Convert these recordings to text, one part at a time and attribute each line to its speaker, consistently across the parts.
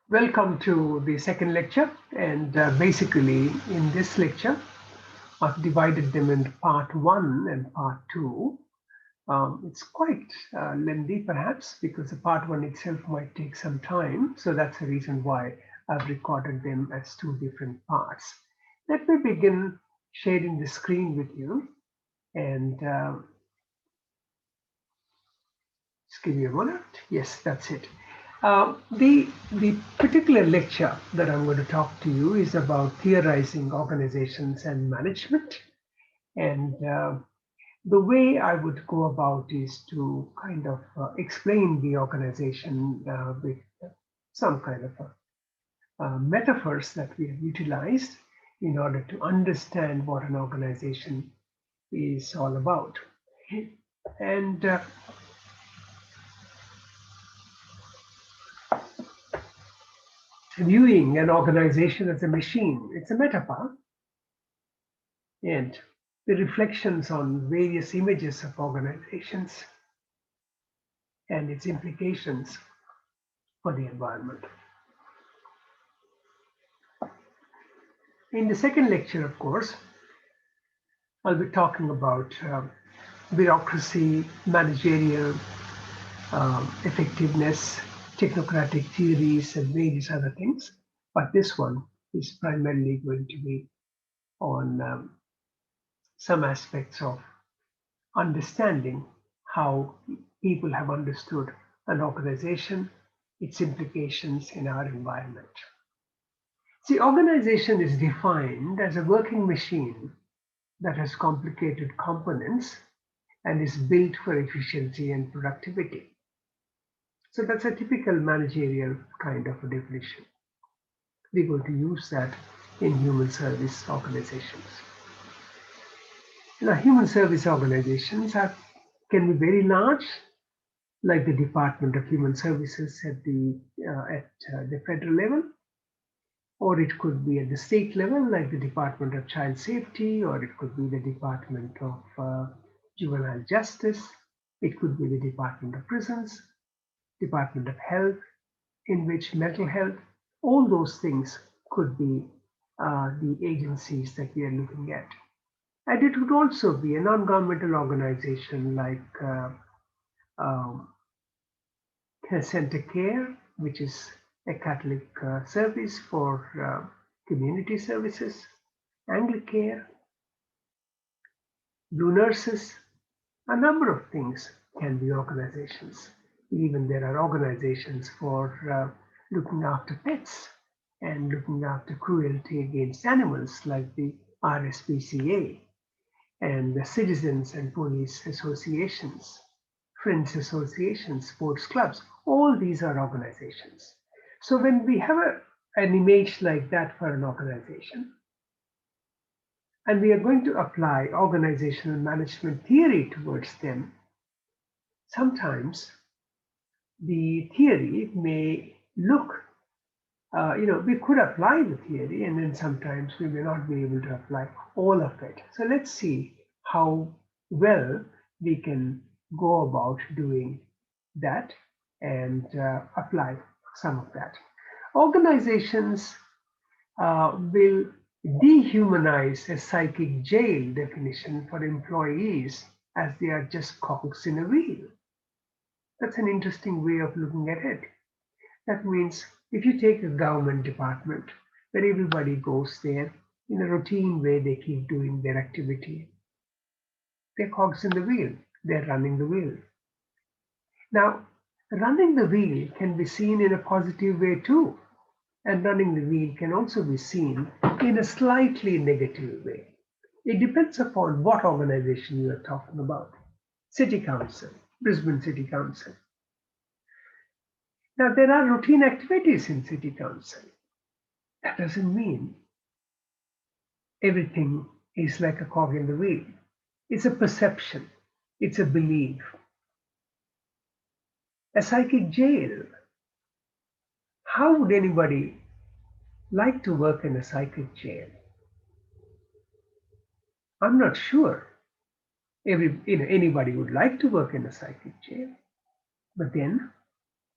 Speaker 1: Welcome to the second lecture, and basically in this lecture I've divided them into part 1 and part 2. It's quite lengthy perhaps because the part 1 itself might take some time, so that's the reason why I've recorded them as two different parts. Let me begin sharing the screen with you, and just give me a moment. Yes, that's it. The particular lecture that I'm going to talk to you is about theorizing organizations and management. And the way I would go about is to kind of explain the organization with some kind of metaphors that we have utilized in order to understand what an organization is all about. And viewing an organization as a machine, it's a metaphor, and the reflections on various images of organizations and its implications for the environment. In the second lecture, of course, I'll be talking about bureaucracy, managerial effectiveness, technocratic theories, and various other things. But this one is primarily going to be on some aspects of understanding how people have understood an organization, its implications in our environment. See, organization is defined as a working machine that has complicated components and is built for efficiency and productivity. So that's a typical managerial kind of a definition. We're going to use that in human service organizations. Now, human service organizations can be very large, like the Department of Human Services at the federal level, or it could be at the state level, like the Department of Child Safety, or it could be the Department of Juvenile Justice, it could be the Department of Prisons, Department of Health, in which mental health, all those things could be the agencies that we are looking at. And it would also be a non-governmental organization like Center Care, which is a Catholic service for community services, Anglicare, Blue Nurses, a number of things can be organizations. Even there are organizations for looking after pets and looking after cruelty against animals like the RSPCA and the citizens and police associations, friends associations, sports clubs, all these are organizations. So when we have an image like that for an organization, and we are going to apply organizational management theory towards them, sometimes the theory may look, we could apply the theory, and then sometimes we may not be able to apply all of it. So let's see how well we can go about doing that and apply some of that. Organizations will dehumanize a psychic jail definition for employees as they are just cogs in a wheel. That's an interesting way of looking at it. That means if you take a government department where everybody goes there in a routine way, they keep doing their activity. They're cogs in the wheel. They're running the wheel. Now, running the wheel can be seen in a positive way too. And running the wheel can also be seen in a slightly negative way. It depends upon what organization you are talking about. City Council, Brisbane City Council. Now, there are routine activities in City Council. That doesn't mean everything is like a cog in the wheel. It's a perception. It's a belief. A psychic jail. How would anybody like to work in a psychic jail? I'm not sure anybody would like to work in a psychic jail. But then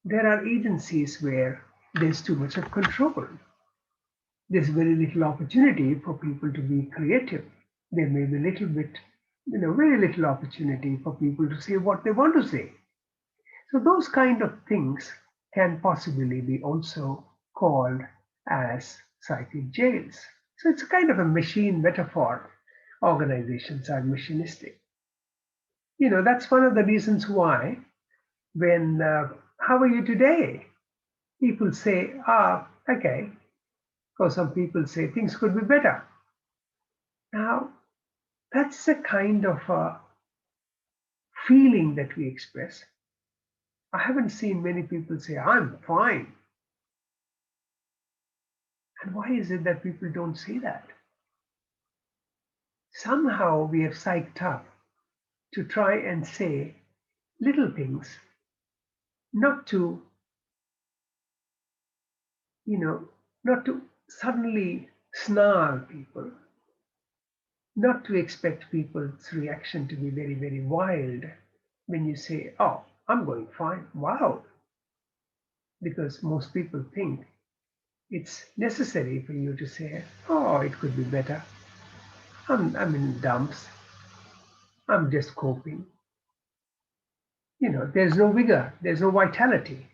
Speaker 1: there are agencies where there's too much of control. There's very little opportunity for people to be creative. There may be little bit, very little opportunity for people to say what they want to say. So those kind of things can possibly be also called as psychic jails. So it's a kind of a machine metaphor. Organizations are machinistic. That's one of the reasons why when, how are you today? People say, okay. Or some people say things could be better. Now, that's a kind of a feeling that we express. I haven't seen many people say, I'm fine. And why is it that people don't say that? Somehow we have psyched up to try and say little things, not to, not to suddenly snarl people, not to expect people's reaction to be very, very wild when you say, oh, I'm going fine. Wow. Because most people think it's necessary for you to say, oh, it could be better. I'm in dumps. I'm just coping. There's no vigor, there's no vitality.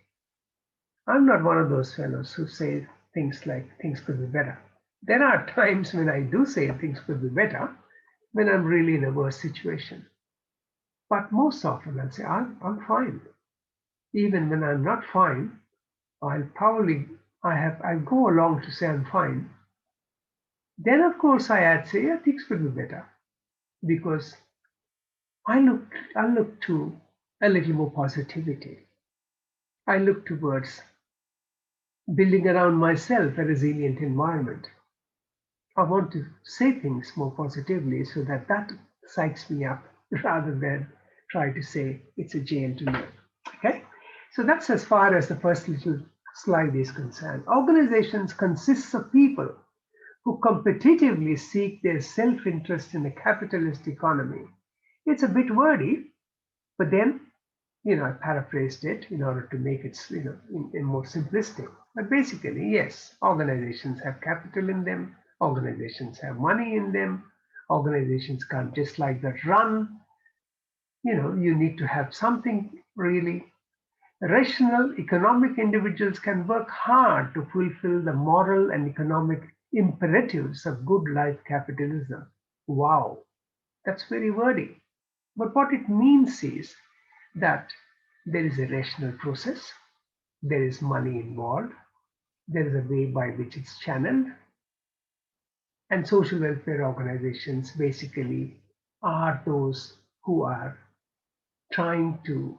Speaker 1: I'm not one of those fellows who say things like things could be better. There are times when I do say things could be better when I'm really in a worse situation. But most often I'll say, I'm fine. Even when I'm not fine, I'll go along to say I'm fine. Then of course I'd say, yeah, things could be better. Because I look to a little more positivity. I look towards building around myself a resilient environment. I want to say things more positively so that psychs me up rather than try to say it's a jail to live. Okay? So that's as far as the first little slide is concerned. Organizations consist of people who competitively seek their self-interest in a capitalist economy. It's a bit wordy, but then, I paraphrased it in order to make it, in more simplistic. But basically, yes, organizations have capital in them, organizations have money in them, organizations can't just like that run. You need to have something really. Rational economic individuals can work hard to fulfill the moral and economic imperatives of good life capitalism. Wow, that's very wordy. But what it means is that there is a rational process, there is money involved, there is a way by which it's channeled, and social welfare organizations basically are those who are trying to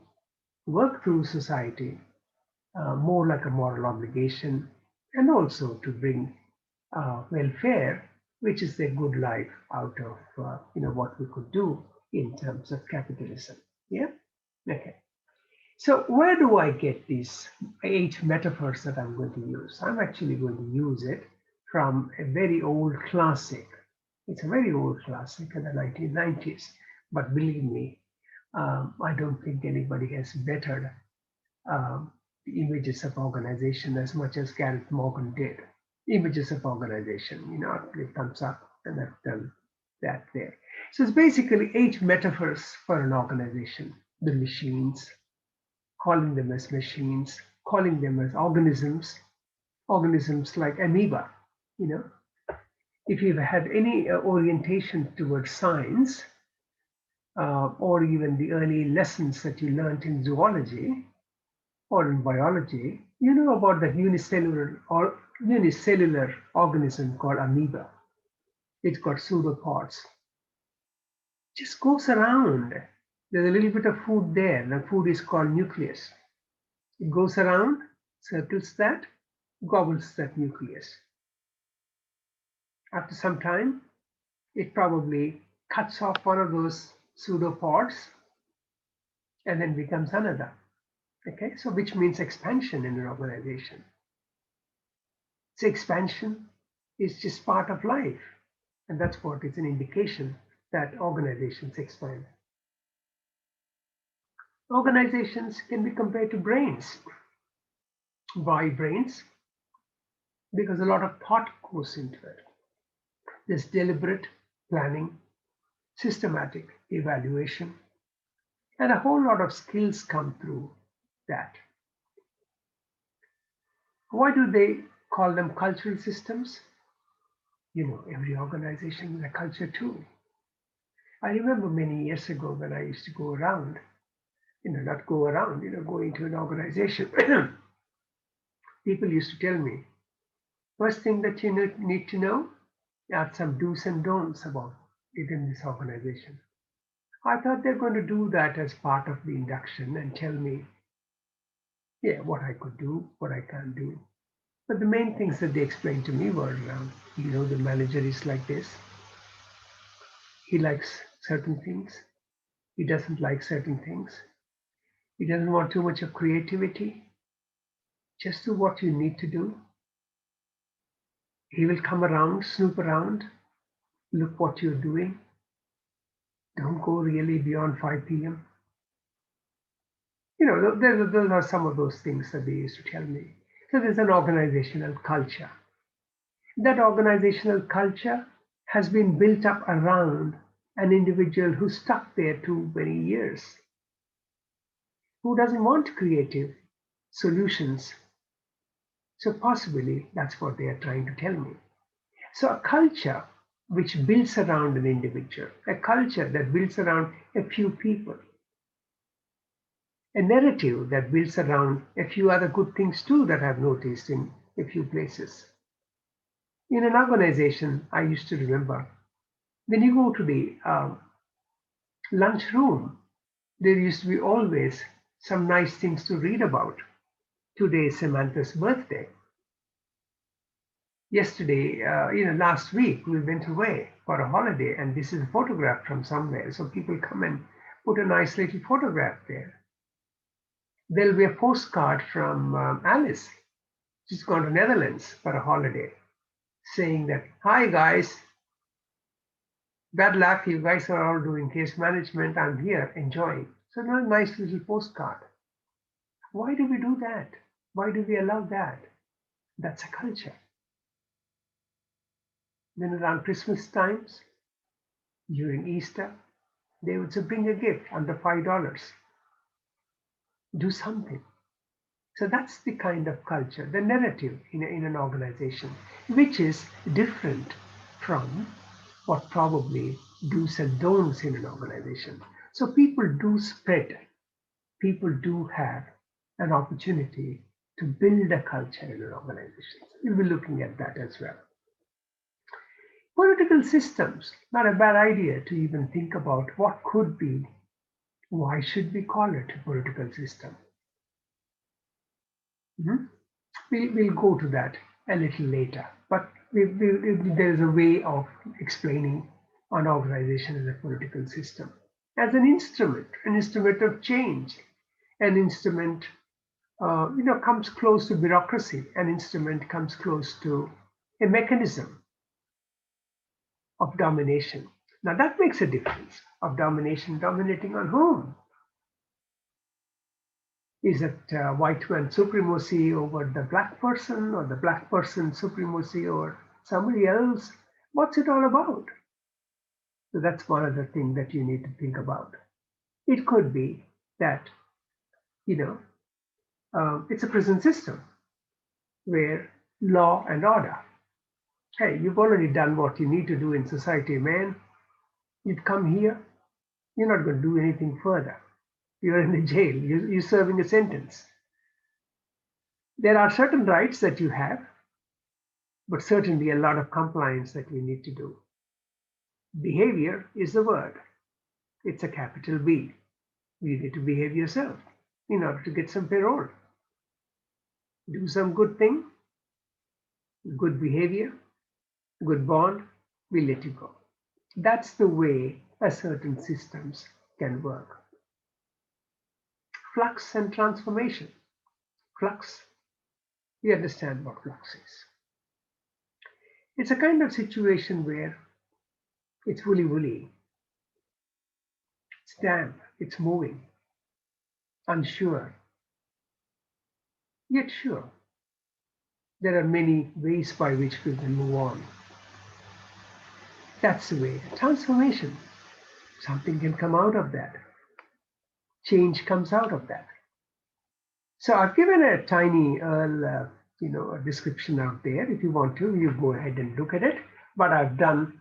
Speaker 1: work through society more like a moral obligation and also to bring welfare, which is a good life out of what we could do in terms of capitalism. Yeah. Okay. So where do I get these 8 metaphors that I'm going to use? I'm actually going to use it from a very old classic. It's a very old classic in the 1990s, but believe me, I don't think anybody has bettered the images of organization as much as Gareth Morgan did. Images of organization, it comes up and I've done that there. So it's basically 8 metaphors for an organization. The machines, calling them as machines, calling them as organisms, organisms like amoeba. If you've had any orientation towards science, or even the early lessons that you learned in zoology or in biology, you know about the unicellular organism called amoeba. It's got pseudopods. Just goes around. There's a little bit of food there. The food is called nucleus. It goes around, circles that, gobbles that nucleus. After some time, it probably cuts off one of those pseudopods and then becomes another. Okay, so which means expansion in an organization. So expansion is just part of life, and that's what is an indication that organizations expand. Organizations can be compared to brains. Why brains? Because a lot of thought goes into it. There's deliberate planning, systematic evaluation, and a whole lot of skills come through that. Why do they call them cultural systems? Every organization is a culture too. I remember many years ago when I used to go around, not go around, go into an organization. People used to tell me, first thing that you need to know are some do's and don'ts about it in this organization. I thought they're going to do that as part of the induction and tell me, yeah, what I could do, what I can't do. But the main things that they explained to me were, the manager is like this. He likes certain things. He doesn't like certain things. He doesn't want too much of creativity. Just do what you need to do. He will come around, snoop around, look what you're doing. Don't go really beyond 5 p.m. Those are some of those things that they used to tell me. So there's an organizational culture. That organizational culture has been built up around an individual who stuck there too many years, who doesn't want creative solutions. So possibly that's what they are trying to tell me. So a culture which builds around an individual, a culture that builds around a few people, a narrative that builds around a few other good things too that I've noticed in a few places. In an organization, I used to remember, when you go to the lunchroom, there used to be always some nice things to read about. Today is Samantha's birthday. Yesterday, last week, we went away for a holiday, and this is a photograph from somewhere. So people come and put a nice little photograph there. There'll be a postcard from Alice. She's gone to Netherlands for a holiday, saying that, hi guys, bad luck, you guys are all doing case management, I'm here enjoying. So a nice little postcard. Why do we do that? Why do we allow that? That's a culture. Then around Christmas times, during Easter, they would say, bring a gift under $5. Do something. So that's the kind of culture, the narrative in an organization, which is different from what probably do's and don'ts in an organization. So people do spread. People do have an opportunity to build a culture in an organization. We'll be looking at that as well. Political systems, not a bad idea to even think about what could be. Why should we call it a political system? We'll go to that a little later, but there's a way of explaining an organization as a political system, as an instrument of change, an instrument comes close to bureaucracy, an instrument comes close to a mechanism of domination. Now that makes a difference. Of domination, dominating on whom? Is it white man supremacy over the black person, or the black person supremacy over somebody else? What's it all about? So that's one other thing that you need to think about. It could be that, it's a prison system where law and order. Hey, you've already done what you need to do in society, man. You'd come here, you're not going to do anything further. You're in the jail, you're serving a sentence. There are certain rights that you have, but certainly a lot of compliance that we need to do. Behavior is the word. It's a capital B. You need to behave yourself in order to get some parole. Do some good thing, good behavior, good bond, we let you go. That's the way a certain systems can work. Flux and transformation. Flux, we understand what flux is. It's a kind of situation where it's woolly, it's damp, it's moving, unsure, yet sure. There are many ways by which we can move on. That's the way. Transformation. Something can come out of that. Change comes out of that. So I've given a tiny a description out there. If you want to, you go ahead and look at it. But I've done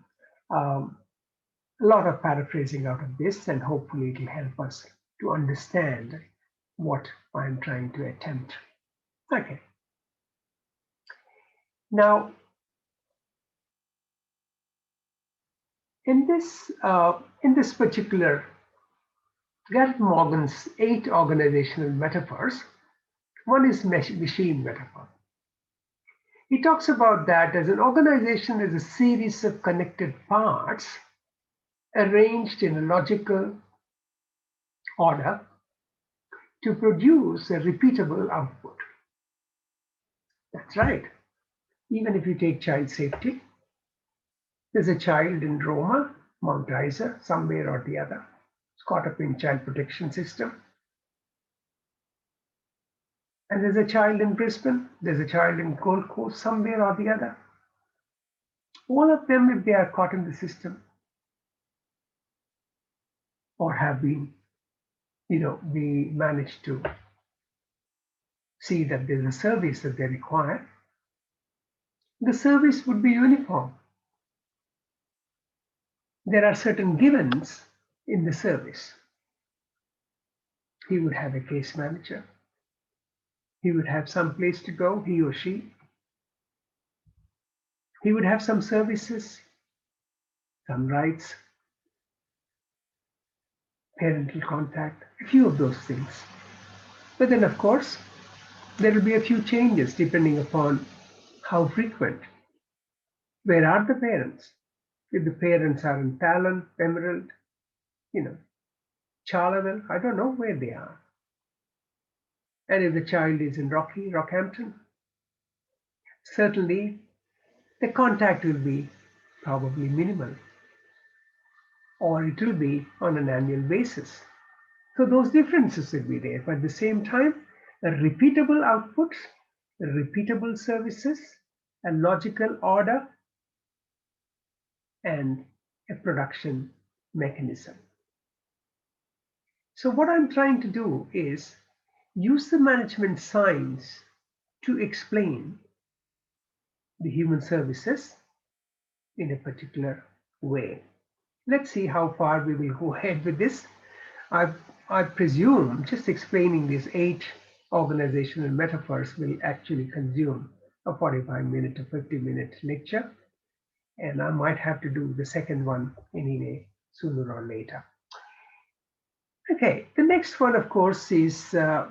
Speaker 1: a lot of paraphrasing out of this, and hopefully it will help us to understand what I'm trying to attempt. Okay. Now, in this particular Gareth Morgan's 8 organizational metaphors, one is machine metaphor. He talks about that as an organization is a series of connected parts arranged in a logical order to produce a repeatable output. That's right. Even if you take child safety, there's a child in Roma, Mount Isa, somewhere or the other. It's caught up in child protection system. And there's a child in Brisbane, there's a child in Gold Coast, somewhere or the other. All of them, if they are caught in the system or have been, we managed to see that there's a service that they require, the service would be uniform. There are certain givens in the service. He would have a case manager. He would have some place to go, he or she. He would have some services, some rights, parental contact, a few of those things. But then, of course, there will be a few changes depending upon how frequent. Where are the parents? If the parents are in Talon, Emerald, Charleville, I don't know where they are. And if the child is in Rockhampton, certainly the contact will be probably minimal, or it will be on an annual basis. So those differences will be there, but at the same time, a repeatable outputs, repeatable services, a logical order, and a production mechanism. So what I'm trying to do is use the management science to explain the human services in a particular way. Let's see how far we will go ahead with this. I presume just explaining these 8 organizational metaphors will actually consume a 45-minute to 50-minute lecture, and I might have to do the second one anyway, sooner or later. Okay, the next one, of course, is the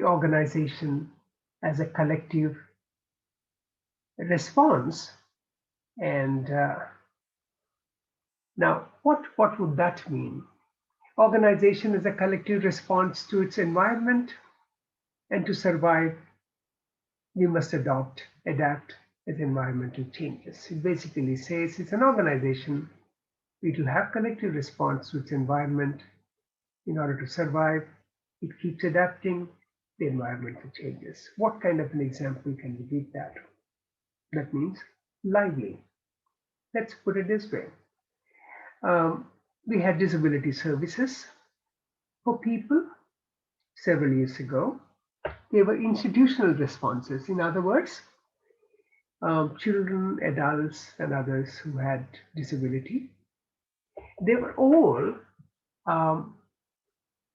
Speaker 1: organization as a collective response. And now, what would that mean? Organization is a collective response to its environment, and to survive, we must adapt as environmental changes. It basically says it's an organization. It will have collective response to its environment. In order to survive, it keeps adapting the environmental changes. What kind of an example can we give that? That means lively. Let's put it this way. We had disability services for people several years ago. They were institutional responses. In other words, children, adults, and others who had disability, they were all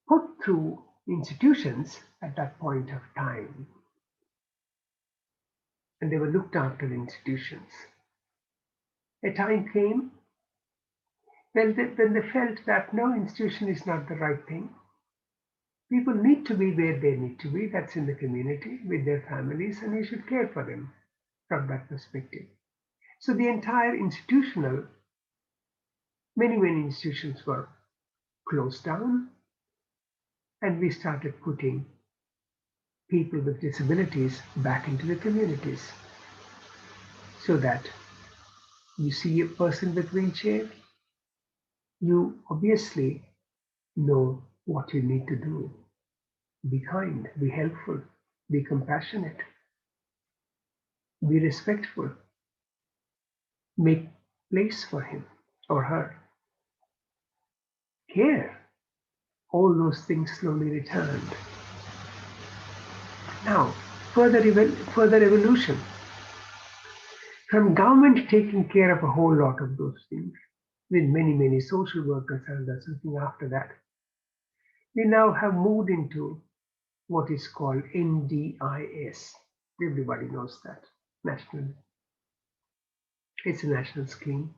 Speaker 1: put through institutions at that point of time. And they were looked after in institutions. A time came when they felt that no, institution is not the right thing. People need to be where they need to be, that's in the community with their families, and we should care for them from that perspective. So the entire institutional, many institutions were closed down, and we started putting people with disabilities back into the communities. So that you see a person with wheelchair, you obviously know what you need to do. Be kind, be helpful, be compassionate. be respectful, make place for him or her, care. All those things slowly returned. Now, further evolution. From government taking care of a whole lot of those things, with many social workers and others looking after that, we now have moved into what is called NDIS. Everybody knows that. It's a national scheme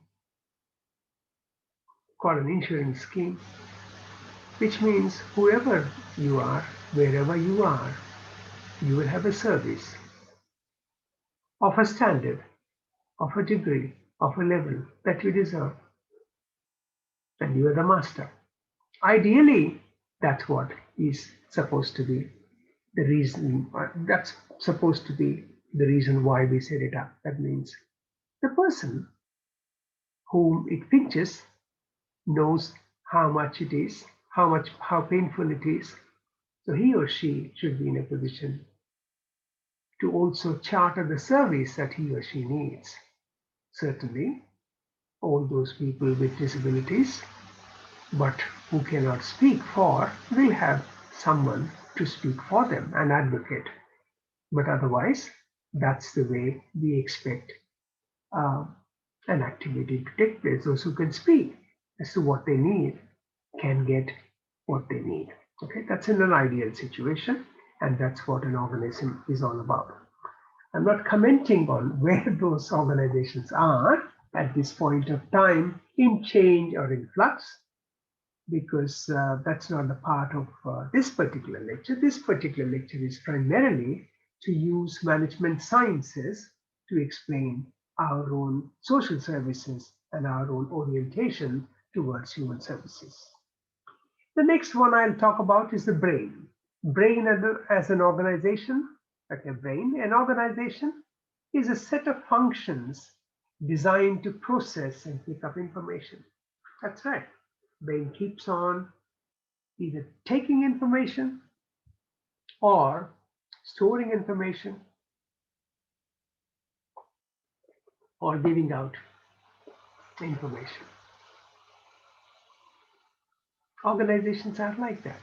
Speaker 1: called an insurance scheme, which means whoever you are, wherever you are, you will have a service of a standard, of a degree, of a level that you deserve. And you are the master. Ideally, that's what is supposed to be the reason. That's supposed to be the reason why we set it up. That means the person whom it pinches knows how much it is, how painful it is. So he or she should be in a position to also charter the service that he or she needs. Certainly, all those people with disabilities, but who cannot speak for, will have someone to speak for them, an advocate. But otherwise, that's the way we expect an activity to take place. Those who can speak as to what they need can get what they need. Okay, that's in an ideal situation, and that's what an organism is all about. I'm not commenting on where those organizations are at this point of time in change or in flux, because that's not the part of this particular lecture. This particular lecture is primarily to use management sciences to explain our own social services and our own orientation towards human services. The next one I'll talk about is the brain. Brain as an organization, like a brain, an organization is a set of functions designed to process and pick up information. That's right. Brain keeps on either taking information or storing information or giving out information. Organizations are like that.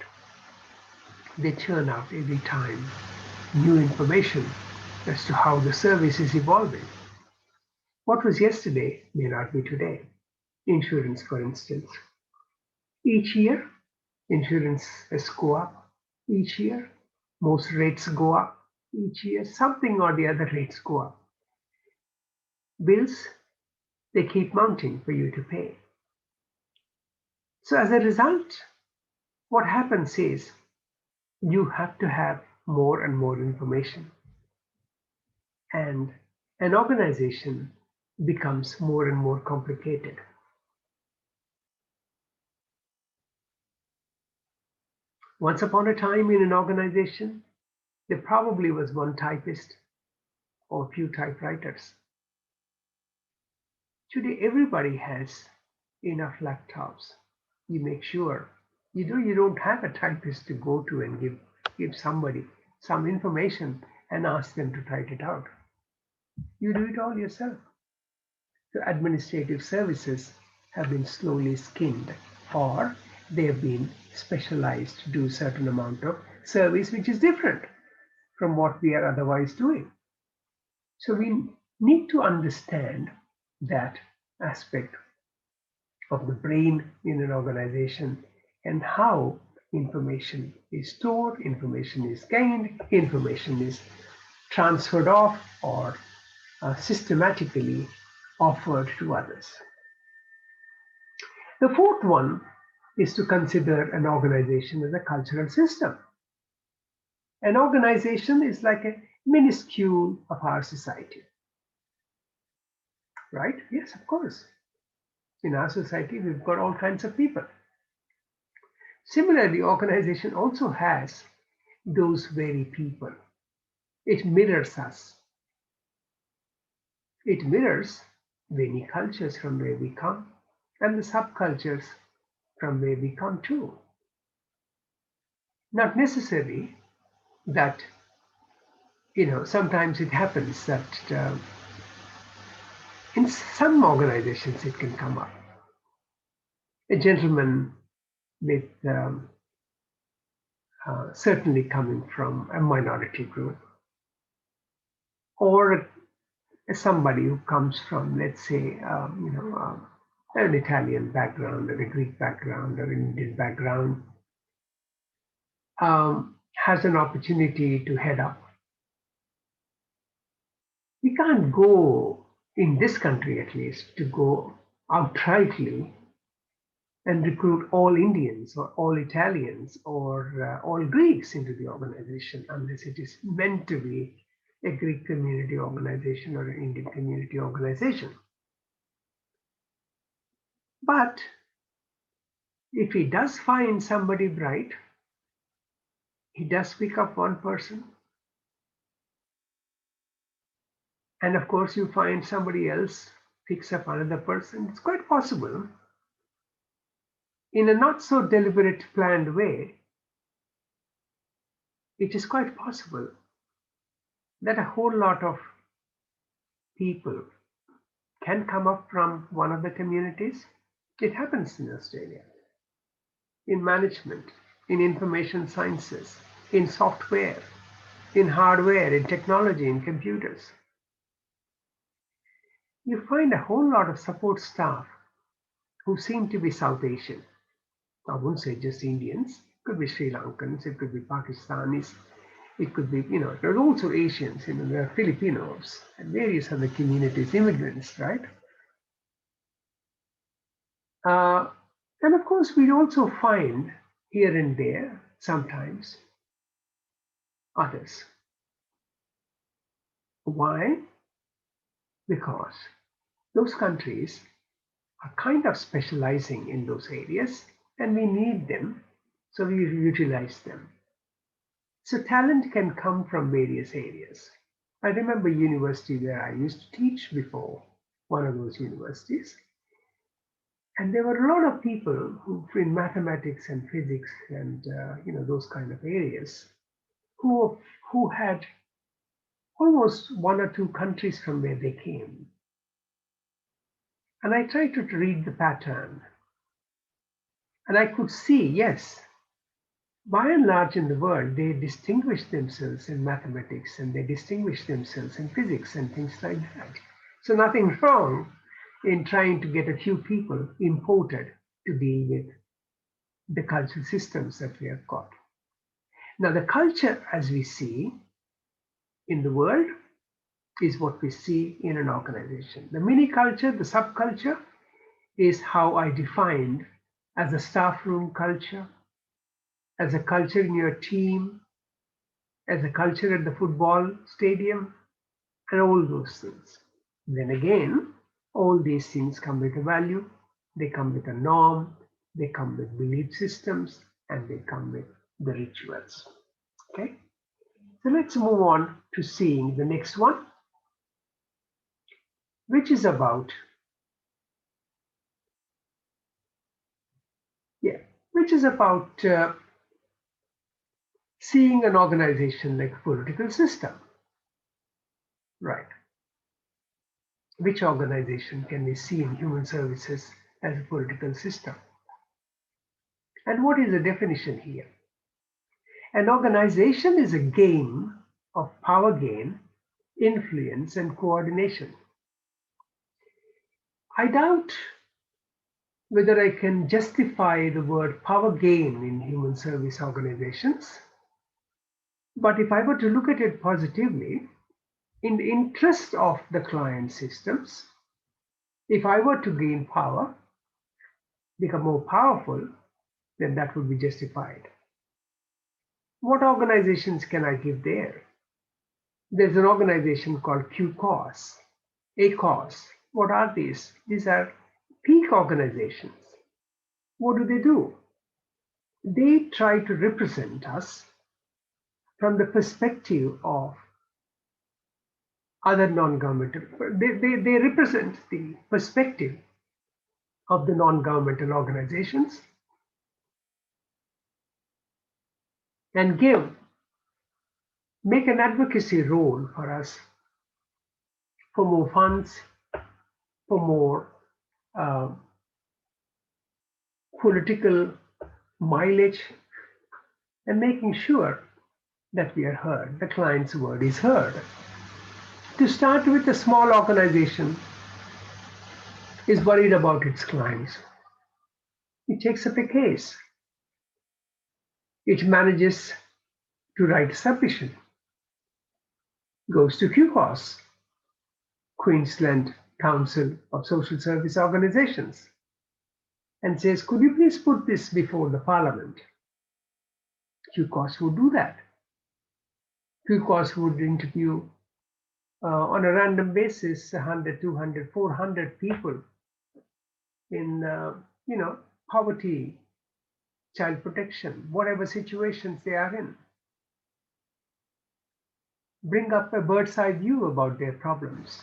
Speaker 1: They churn out every time new information as to how the service is evolving. What was yesterday may not be today. Insurance, for instance. Each year, insurances go up. Each year, most rates go up. Each year, something or the other rates go up. Bills, they keep mounting for you to pay. So as a result, what happens is you have to have more and more information. And an organization becomes more and more complicated. Once upon a time in an organization, there probably was one typist or a few typewriters. Today, everybody has enough laptops. You make sure you don't have a typist to go to and give somebody some information and ask them to type it out. You do it all yourself. So administrative services have been slowly skinned, or they have been specialized to do a certain amount of service which is different from what we are otherwise doing. So we need to understand that aspect of the brain in an organization and how information is stored, information is gained, information is transferred off or systematically offered to others. The fourth one is to consider an organization as a cultural system. An organization is like a minuscule of our society, right? Yes, of course. In our society, we've got all kinds of people. Similarly, organization also has those very people. It mirrors us. It mirrors many cultures from where we come and the subcultures from where we come to. Not necessarily that sometimes it happens that in some organizations it can come up. A gentleman with certainly coming from a minority group, or somebody who comes from, let's say, an Italian background, or a Greek background, or an Indian background, has an opportunity to head up. We can't go, in this country at least, to go outrightly and recruit all Indians or all Italians or all Greeks into the organization unless it is meant to be a Greek community organization or an Indian community organization. But if he does find somebody bright, he does pick up one person. And of course, you find somebody else picks up another person. It's quite possible, in a not so deliberate, planned way, it is quite possible that a whole lot of people can come up from one of the communities. It happens in Australia, in management, in information sciences, in software, in hardware, in technology, in computers. You find a whole lot of support staff who seem to be South Asian. I wouldn't say just Indians. It could be Sri Lankans, it could be Pakistanis, it could be, there are also Asians, there are Filipinos and various other communities, immigrants, right? And of course, we also find here and there, sometimes, others. Why? Because those countries are kind of specializing in those areas and we need them, so we utilize them. So talent can come from various areas. I remember university where I used to teach before, one of those universities. And there were a lot of people who, in mathematics and physics and those kind of areas, who had almost one or two countries from where they came. And I tried to read the pattern. And I could see, yes, by and large in the world, they distinguish themselves in mathematics and they distinguish themselves in physics and things like that. So nothing wrong in trying to get a few people imported to deal with the cultural systems that we have got. Now, the culture, as we see in the world, is what we see in an organization. The mini culture, the subculture, is how I defined as a staff room culture, as a culture in your team, as a culture at the football stadium, and all those things. Then again, all these things come with a value, they come with a norm, they come with belief systems, and they come with the rituals. Okay? So let's move on to seeing the next one, which is about seeing an organization like a political system. Right. Which organization can we see in human services as a political system? And what is the definition here? An organization is a game of power gain, influence, and coordination. I doubt whether I can justify the word power gain in human service organizations. But if I were to look at it positively, in the interest of the client systems, if I were to gain power, become more powerful, then that would be justified. What organizations can I give there? There's an organization called QCOS, ACOS. What are these? These are peak organizations. What do? They try to represent us from the perspective of other non-governmental. They represent the perspective of the non-governmental organizations and give make an advocacy role for us for more funds, for more uh, political mileage, and making sure that we are heard, the client's word is heard. To start with, a small organization is worried about its clients. It takes up a case. It manages to write a submission, goes to QCOS, Queensland Council of Social Service Organisations, and says, could you please put this before the Parliament? QCOS would do that. QCOS would interview on a random basis 100, 200, 400 people in poverty, child protection, whatever situations they are in. Bring up a bird's eye view about their problems.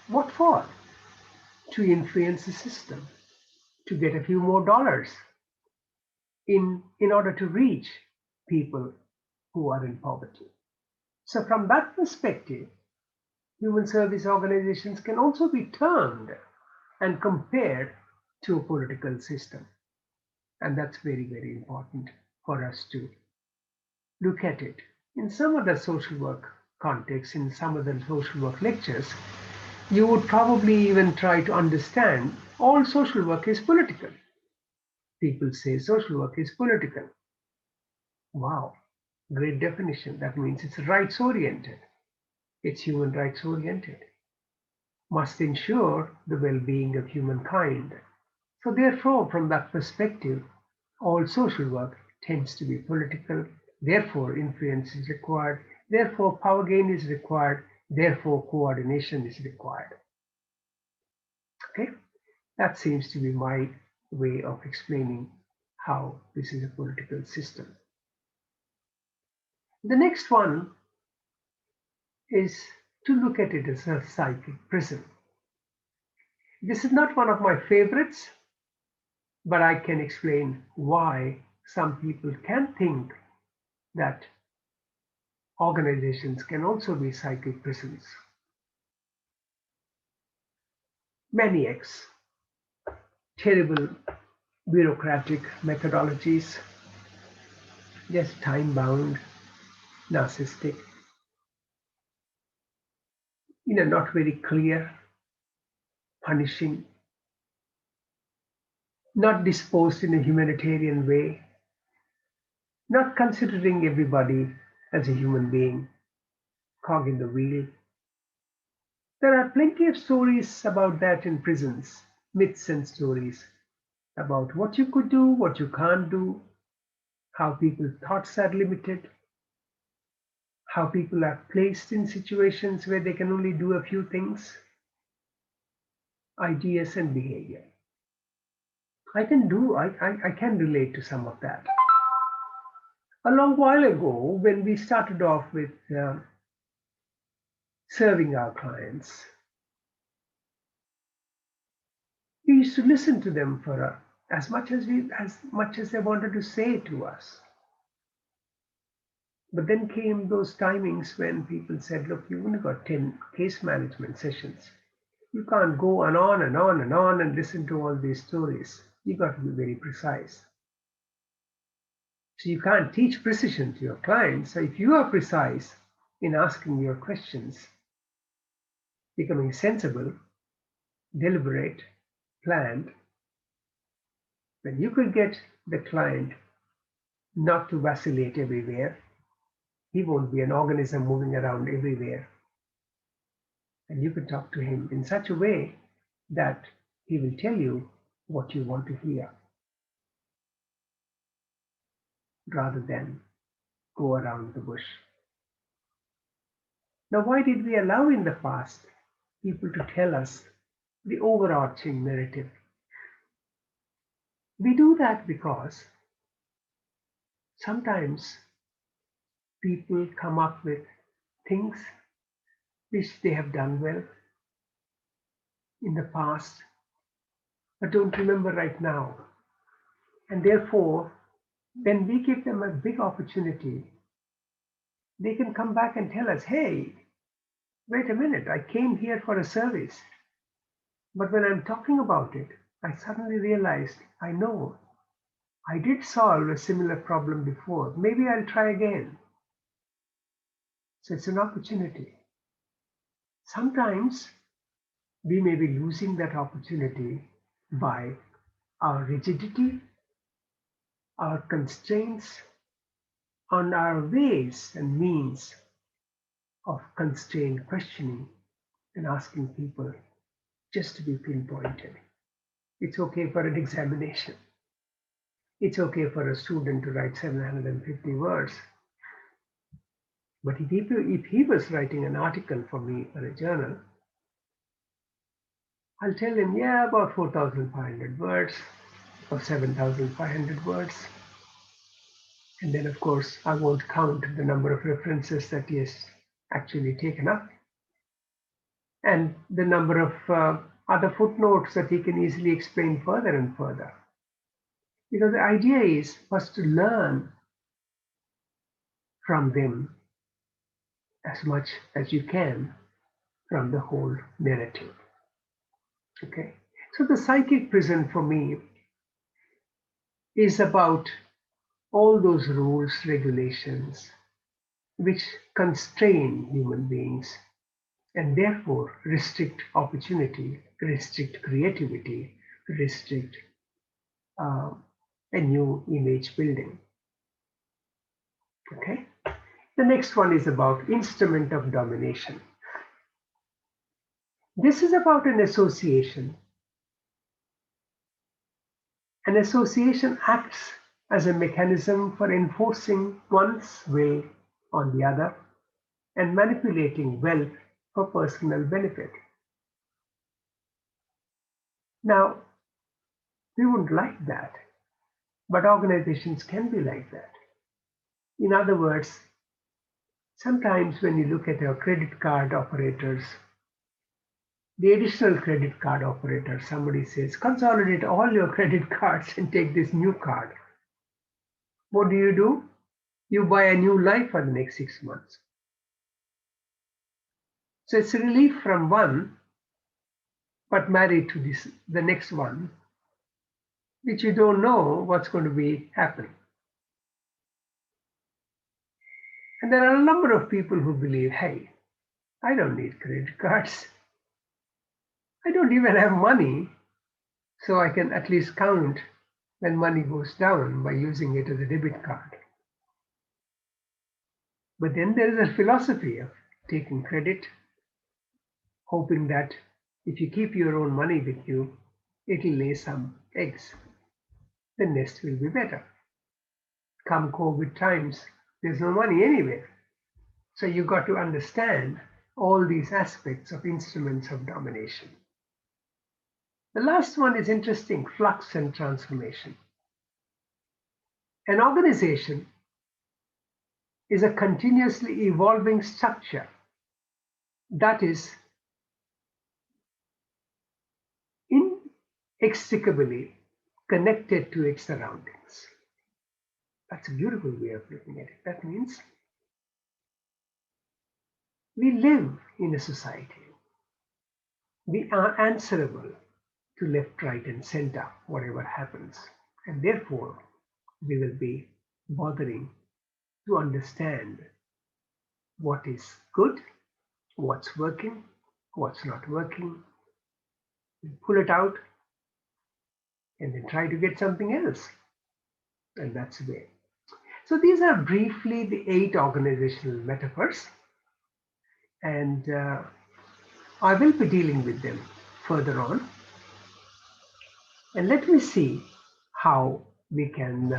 Speaker 1: What for? To influence the system, to get a few more dollars in order to reach people who are in poverty. So from that perspective, human service organizations can also be turned and compared to a political system. And that's very, very important for us to look at it. In some other social work contexts, in some other social work lectures, you would probably even try to understand all social work is political. People say social work is political. Wow, great definition. That means it's rights oriented. It's human rights oriented. Must ensure the well-being of humankind. So therefore, from that perspective, all social work tends to be political. Therefore, influence is required. Therefore, power gain is required. Therefore, coordination is required. Okay, that seems to be my way of explaining how this is a political system. The next one is to look at it as a psychic prison. This is not one of my favorites, but I can explain why some people can think that organizations can also be psychic prisons. Maniacs, terrible bureaucratic methodologies, just time-bound, narcissistic, not very clear, punishing, not disposed in a humanitarian way, not considering everybody as a human being, cog in the wheel. There are plenty of stories about that in prisons, myths and stories about what you could do, what you can't do, how people's thoughts are limited, how people are placed in situations where they can only do a few things, ideas and behavior. I can relate to some of that. A long while ago, when we started off with serving our clients, we used to listen to them for as much as they wanted to say to us. But then came those timings when people said, look, you've only got 10 case management sessions. You can't go on and on and on and listen to all these stories. You got to be very precise. So you can't teach precision to your clients. So if you are precise in asking your questions, becoming sensible, deliberate, planned, then you could get the client not to vacillate everywhere. He won't be an organism moving around everywhere. And you can talk to him in such a way that he will tell you what you want to hear, rather than go around the bush. Now, why did we allow in the past people to tell us the overarching narrative? We do that because sometimes people come up with things which they have done well in the past, but don't remember right now. And therefore, then we give them a big opportunity they can come back and tell us, hey, wait a minute, I came here for a service. But when I'm talking about it, I suddenly realized, I know, I did solve a similar problem before. Maybe I'll try again. So it's an opportunity. Sometimes we may be losing that opportunity by our rigidity, our constraints, and our ways and means of constrained questioning and asking people just to be pinpointed. It's okay for an examination. It's okay for a student to write 750 words. But if he was writing an article for me for a journal, I'll tell him, yeah, about 4,500 words or 7,500 words. And then, of course, I won't count the number of references that he has actually taken up and the number of other footnotes that he can easily explain further and further. Because the idea is first to learn from them as much as you can from the whole narrative. Okay, so the psychic prison for me is about all those rules, regulations, which constrain human beings and therefore restrict opportunity, restrict creativity, restrict a new image building. Okay, the next one is about instrument of domination. This is about an association. An association acts as a mechanism for enforcing one's will on the other and manipulating wealth for personal benefit. Now, we wouldn't like that, but organizations can be like that. In other words, sometimes when you look at our credit card operators, the additional credit card operator, somebody says, consolidate all your credit cards and take this new card. What do? You buy a new life for the next 6 months. So it's a relief from one, but married to the next one, which you don't know what's going to be happening. And there are a number of people who believe, hey, I don't need credit cards. I don't even have money, so I can at least count when money goes down by using it as a debit card. But then there is a philosophy of taking credit, hoping that if you keep your own money with you, it'll lay some eggs. The nest will be better. Come COVID times, there's no money anywhere. So you got to understand all these aspects of instruments of domination. The last one is interesting, flux and transformation. An organization is a continuously evolving structure that is inextricably connected to its surroundings. That's a beautiful way of looking at it. That means we live in a society. We are answerable to left, right, and center, whatever happens. And therefore, we will be bothering to understand what is good, what's working, what's not working, pull it out, and then try to get something else. And that's the way. So these are briefly the 8 organizational metaphors. And I will be dealing with them further on. And let me see how we can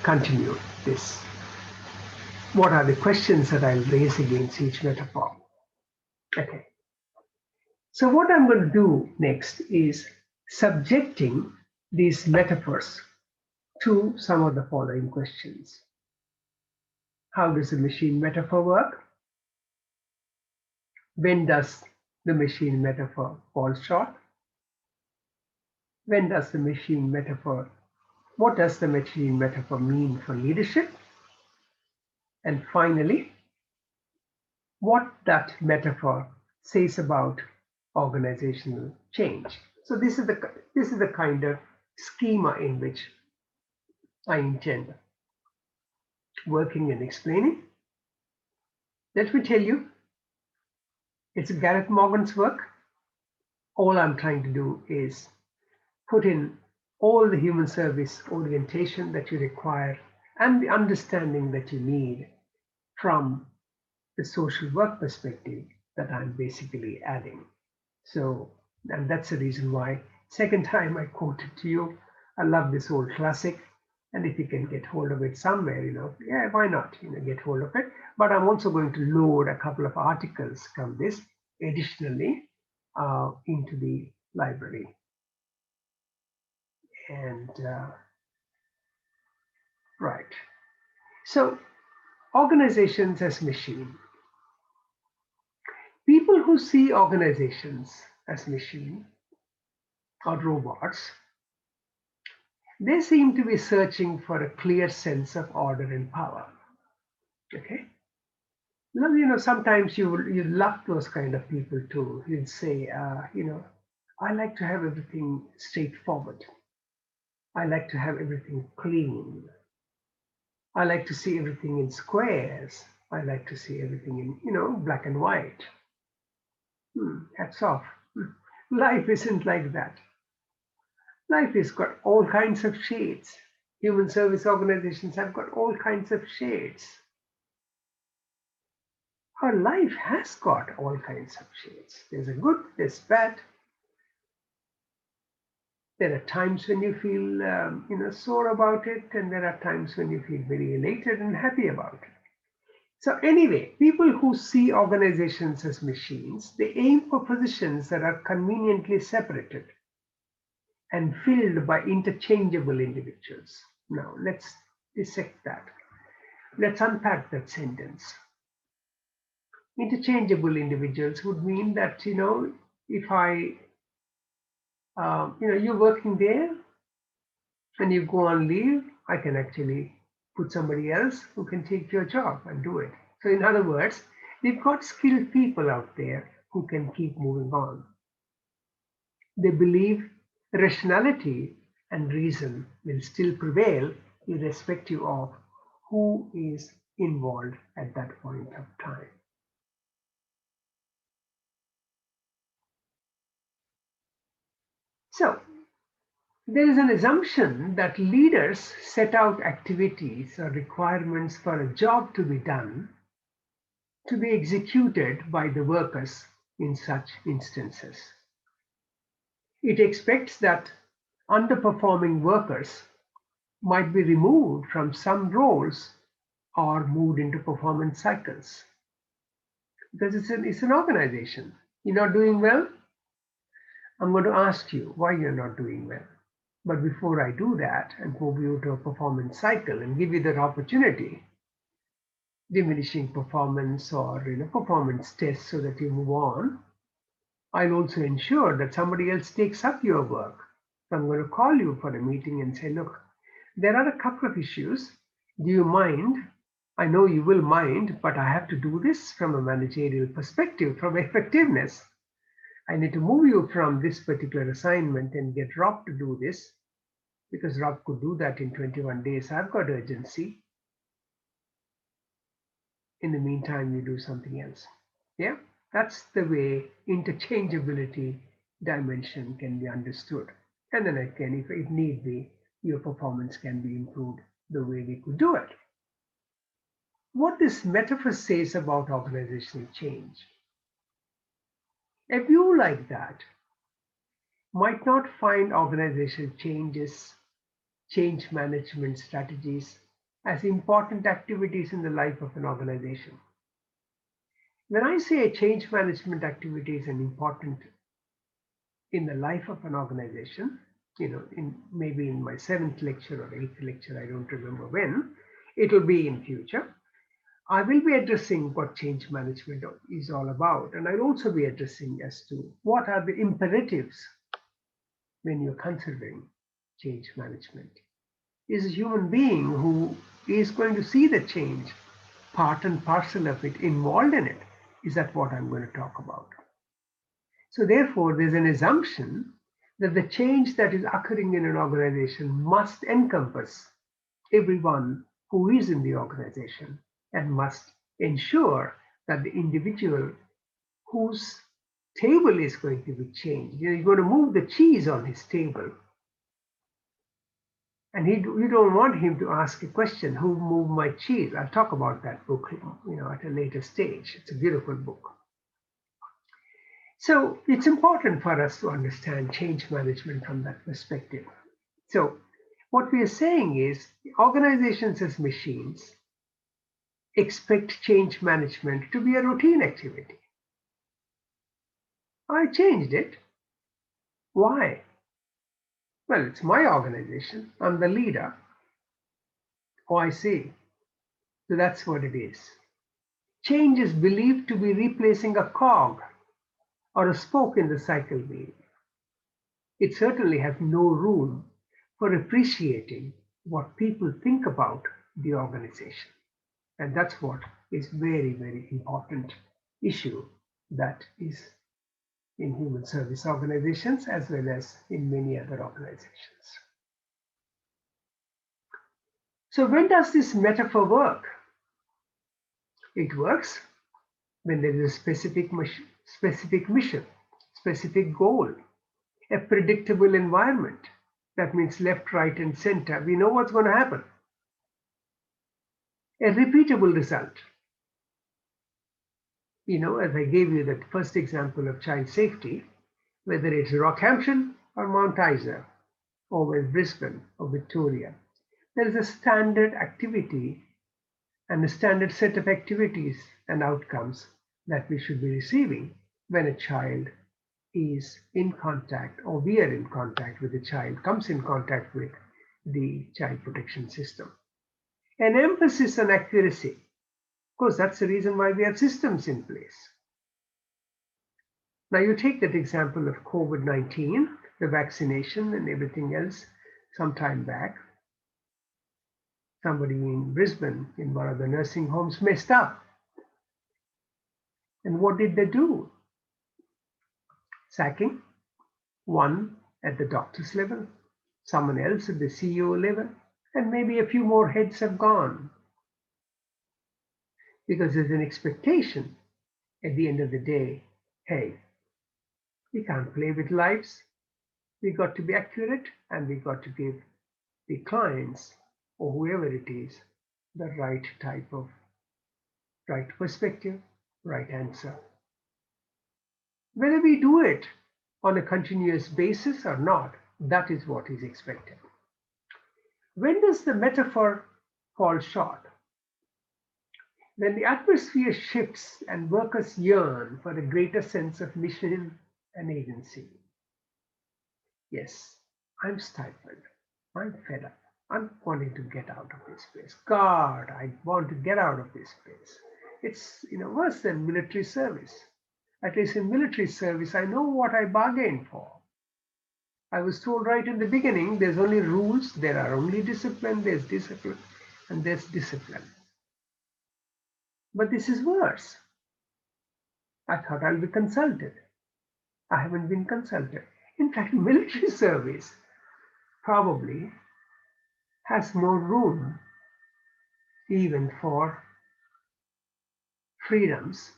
Speaker 1: continue this. What are the questions that I'll raise against each metaphor? Okay. So what I'm going to do next is subjecting these metaphors to some of the following questions. How does the machine metaphor work? When does the machine metaphor fall short? When does the machine metaphor, what does the machine metaphor mean for leadership? And finally, what that metaphor says about organizational change. So this is the kind of schema in which I intend working and explaining. Let me tell you, it's Gareth Morgan's work. All I'm trying to do is put in all the human service orientation that you require and the understanding that you need from the social work perspective that I'm basically adding. So, and that's the reason why second time I quoted to you. I love this old classic, and if you can get hold of it somewhere, yeah, why not, get hold of it. But I'm also going to load a couple of articles from this additionally into the library. And right. So organizations as machine. People who see organizations as machine or robots, they seem to be searching for a clear sense of order and power. Okay. Sometimes you love those kind of people too. You'll say, I like to have everything straightforward. I like to have everything clean. I like to see everything in squares. I like to see everything in, black and white. Hats off. Life isn't like that. Life has got all kinds of shades. Human service organizations have got all kinds of shades. Our life has got all kinds of shades. There's a good, there's bad. There are times when you feel, sore about it, and there are times when you feel very elated and happy about it. So anyway, people who see organizations as machines, they aim for positions that are conveniently separated and filled by interchangeable individuals. Now, let's dissect that. Let's unpack that sentence. Interchangeable individuals would mean that, if you're working there and you go on leave, I can actually put somebody else who can take your job and do it. So in other words, we've got skilled people out there who can keep moving on. They believe rationality and reason will still prevail irrespective of who is involved at that point of time. So there is an assumption that leaders set out activities or requirements for a job to be done to be executed by the workers in such instances. It expects that underperforming workers might be removed from some roles or moved into performance cycles. Because it's an organization. You're not doing well? I'm going to ask you why you're not doing well. But before I do that and move you to a performance cycle and give you that opportunity, diminishing performance or performance tests so that you move on, I'll also ensure that somebody else takes up your work. So I'm going to call you for a meeting and say, look, there are a couple of issues. Do you mind? I know you will mind, but I have to do this from a managerial perspective, from effectiveness. I need to move you from this particular assignment and get Rob to do this, because Rob could do that in 21 days. I've got urgency. In the meantime, you do something else. Yeah, that's the way interchangeability dimension can be understood. And then again, if it need be, your performance can be improved the way we could do it. What this metaphor says about organizational change. A view like that might not find organizational change management strategies as important activities in the life of an organization. When I say change management activities are important in the life of an organization, maybe in my 7th lecture or 8th lecture, I don't remember when, it will be in future. I will be addressing what change management is all about, and I'll also be addressing as to what are the imperatives when you're considering change management. Is a human being who is going to see the change, part and parcel of it, involved in it. Is that what I'm going to talk about? So therefore, there's an assumption that the change that is occurring in an organization must encompass everyone who is in the organization and must ensure that the individual whose table is going to be changed, you're going to move the cheese on his table, and you don't want him to ask a question, who moved my cheese? I'll talk about that book, at a later stage. It's a beautiful book. So it's important for us to understand change management from that perspective. So what we are saying is organizations as machines expect change management to be a routine activity. I changed it. Why? Well, it's my organization. I'm the leader. Oh, I see. So that's what it is. Change is believed to be replacing a cog or a spoke in the cycle wheel. It certainly has no room for appreciating what people think about the organization. And that's what is very, very important issue that is in human service organizations as well as in many other organizations. So when does this metaphor work? It works when there is a specific mission, specific goal, a predictable environment. That means left, right, and center. We know what's going to happen. A repeatable result. As I gave you that first example of child safety, whether it's Rockhampton or Mount Isa, or with Brisbane or Victoria, there is a standard activity and a standard set of activities and outcomes that we should be receiving when a child is in contact, or we are in contact with a child, comes in contact with the child protection system. An emphasis on accuracy. Of course, that's the reason why we have systems in place. Now you take that example of COVID-19, the vaccination and everything else some time back. Somebody in Brisbane in one of the nursing homes messed up. And what did they do? Sacking, one at the doctor's level, someone else at the CEO level, and maybe a few more heads have gone. Because there's an expectation at the end of the day, hey, we can't play with lives. We got to be accurate, and we got to give the clients or whoever it is the right type of right perspective, right answer. Whether we do it on a continuous basis or not, that is what is expected. When does the metaphor fall short? When the atmosphere shifts and workers yearn for a greater sense of mission and agency. Yes, I'm stifled. I'm fed up. I'm wanting to get out of this place. God, I want to get out of this place. It's worse than military service. At least in military service, I know what I bargained for. I was told right in the beginning, there's only rules, there are only discipline, there's discipline, and there's discipline. But this is worse. I thought I'll be consulted. I haven't been consulted. In fact, military service probably has more room even for freedoms.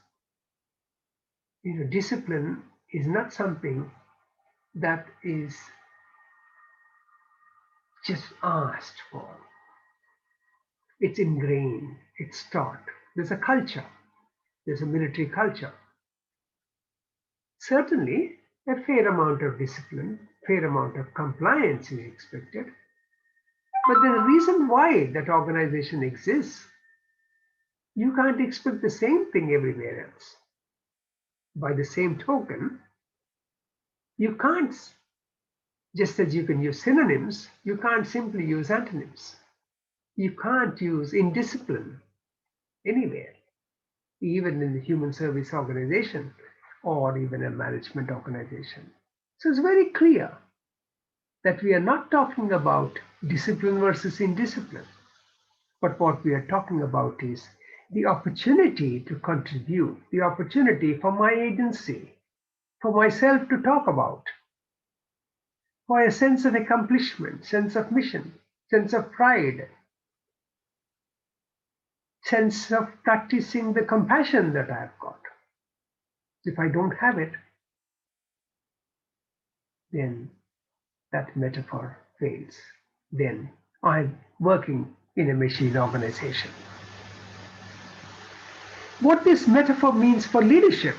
Speaker 1: Discipline is not something that is just asked for. It's ingrained, it's taught. There's a culture, there's a military culture. Certainly, a fair amount of discipline, fair amount of compliance is expected. But there's a reason why that organization exists. You can't expect the same thing everywhere else. By the same token, you can't, just as you can use synonyms, you can't simply use antonyms. You can't use indiscipline anywhere, even in the human service organization or even a management organization. So it's very clear that we are not talking about discipline versus indiscipline, but what we are talking about is the opportunity to contribute, the opportunity for my agency, for myself to talk about, for a sense of accomplishment, sense of mission, sense of pride, sense of practicing the compassion that I've got. If I don't have it, then that metaphor fails. Then I'm working in a machine organization. What this metaphor means for leadership,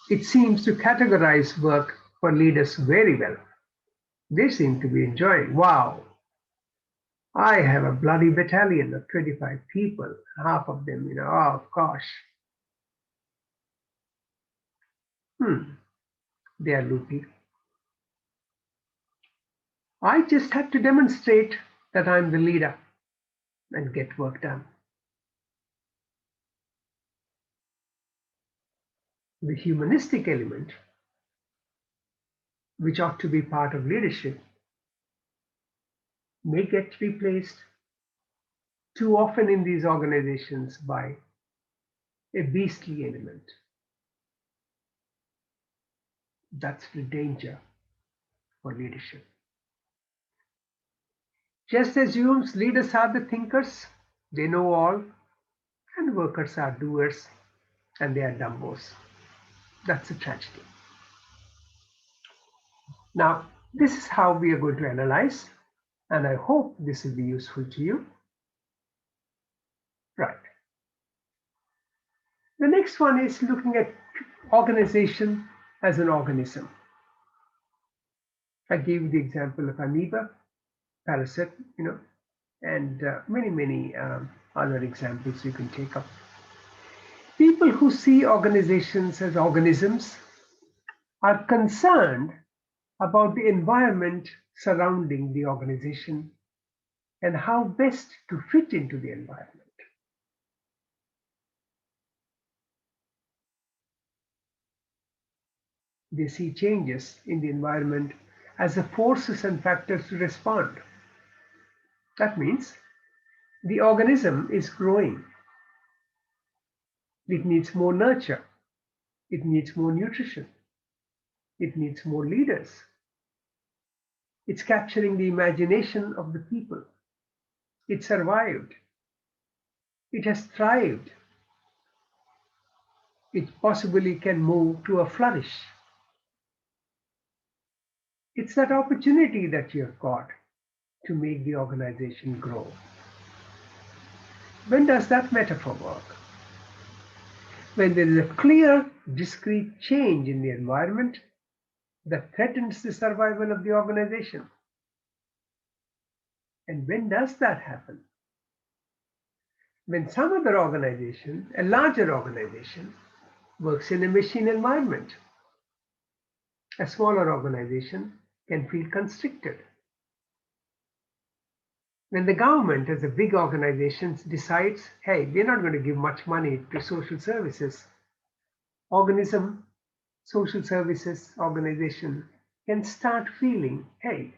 Speaker 1: it seems to categorize work for leaders very well. They seem to be enjoying, wow, I have a bloody battalion of 25 people, half of them, oh gosh. They are loopy. I just have to demonstrate that I'm the leader and get work done. The humanistic element, which ought to be part of leadership, may get replaced too often in these organizations by a beastly element. That's the danger for leadership. Just as assumes leaders are the thinkers, they know all, and workers are doers, and they are dumbos. That's a tragedy. Now, this is how we are going to analyze, and I hope this will be useful to you. Right. The next one is looking at organization as an organism. I gave you the example of amoeba, parasite, and many other examples you can take up. People who see organizations as organisms are concerned about the environment surrounding the organization and how best to fit into the environment. They see changes in the environment as the forces and factors to respond. That means the organism is growing. It needs more nurture. It needs more nutrition. It needs more leaders. It's capturing the imagination of the people. It survived. It has thrived. It possibly can move to a flourish. It's that opportunity that you have got to make the organization grow. When does that metaphor work? When there is a clear, discrete change in the environment that threatens the survival of the organization. And when does that happen? When some other organization, a larger organization, works in a machine environment. A smaller organization can feel constricted. When the government, as a big organization, decides, hey, we're not going to give much money to social services, social services organization can start feeling, hey,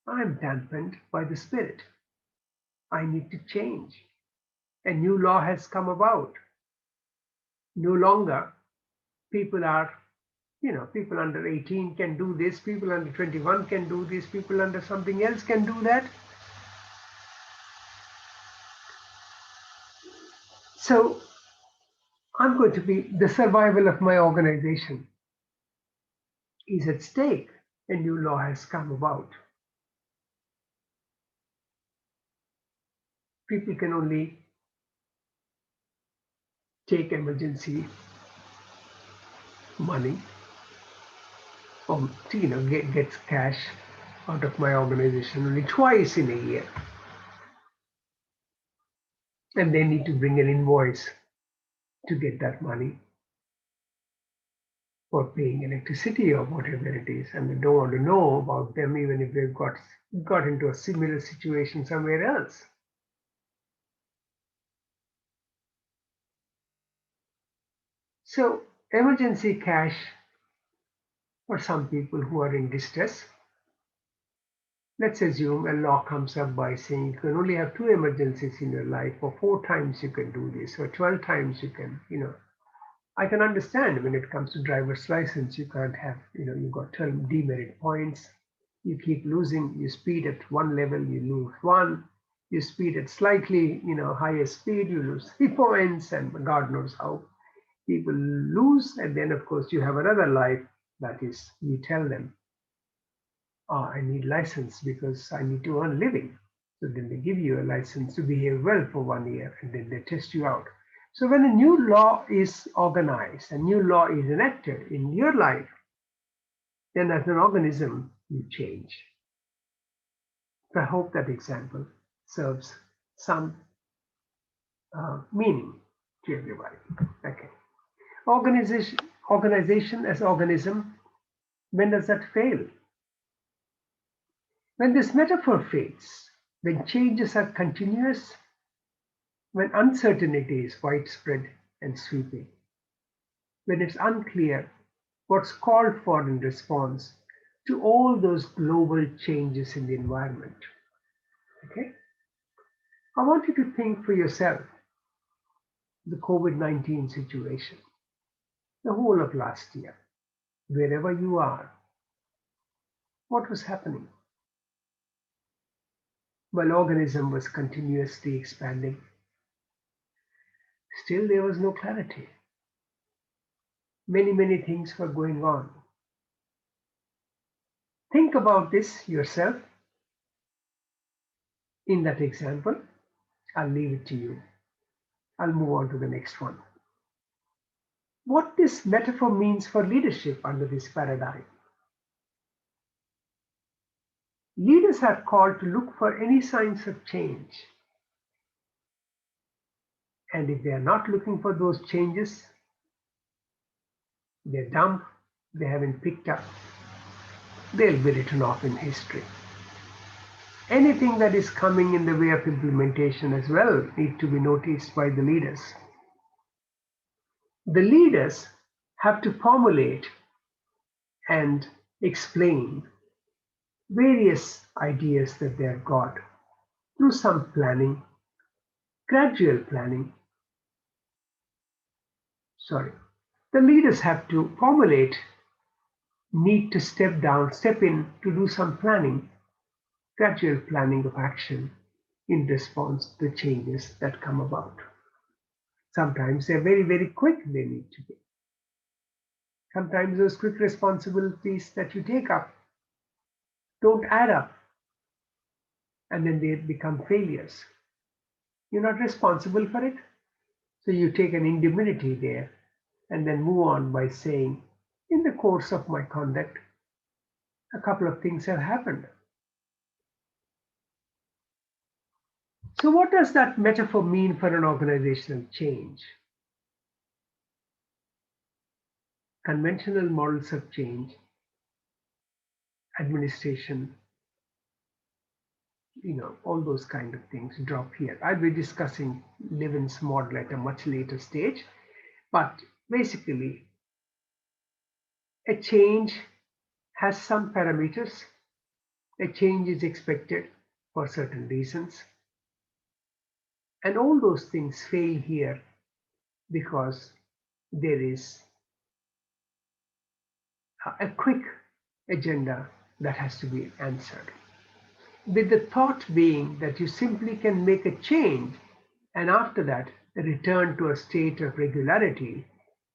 Speaker 1: I'm dampened by the spirit. I need to change. A new law has come about. No longer people are, people under 18 can do this, people under 21 can do this, people under something else can do that. So I'm going to be, the survival of my organization is at stake. A new law has come about. People can only take emergency money or gets cash out of my organization only twice in a year. And they need to bring an invoice to get that money for paying electricity or whatever it is, and they don't want to know about them even if they've got into a similar situation somewhere else. So emergency cash for some people who are in distress Let's assume a law comes up by saying you can only have 2 emergencies in your life, or 4 times you can do this, or 12 times you can. I can understand when it comes to driver's license, you can't have, you've got 12 demerit points. You keep losing. You speed at one level, you lose one. You speed at slightly, higher speed, you lose 3 points, and God knows how people lose. And then, of course, you have another life that is, you tell them, oh, I need license because I need to earn living. So then they give you a license to behave well for 1 year, and then they test you out. So when a new law is organized, a new law is enacted in your life, then as an organism, you change. I hope that example serves some meaning to everybody. Okay. Organization as organism, when does that fail? When this metaphor fails, when changes are continuous, when uncertainty is widespread and sweeping, when it's unclear what's called for in response to all those global changes in the environment. Okay? I want you to think for yourself the COVID-19 situation, the whole of last year, wherever you are, what was happening? While organism was continuously expanding, still there was no clarity. Many things were going on. Think about this yourself. In that example, I'll leave it to you. I'll move on to the next one. What this metaphor means for leadership under this paradigm. Leaders are called to look for any signs of change. And if they are not looking for those changes, they're dumb, they haven't picked up, they'll be written off in history. Anything that is coming in the way of implementation as well need to be noticed by the leaders. The leaders have to formulate and explain various ideas that they have got through some planning, gradual planning. The leaders have to formulate, need to step in to do some planning, gradual planning of action in response to the changes that come about. Sometimes they're very quick, they need to be. Sometimes those quick responsibilities that you take up don't add up, and then they become failures. You're not responsible for it, so you take an indemnity there and then move on by saying, in the course of my conduct, a couple of things have happened. So what does that metaphor mean for an organizational change? Conventional models of change, administration, all those kind of things drop here. I'll be discussing Levin's model at a much later stage, but basically a change has some parameters. A change is expected for certain reasons. And all those things fail here because there is a quick agenda that has to be answered. With the thought being that you simply can make a change and after that return to a state of regularity,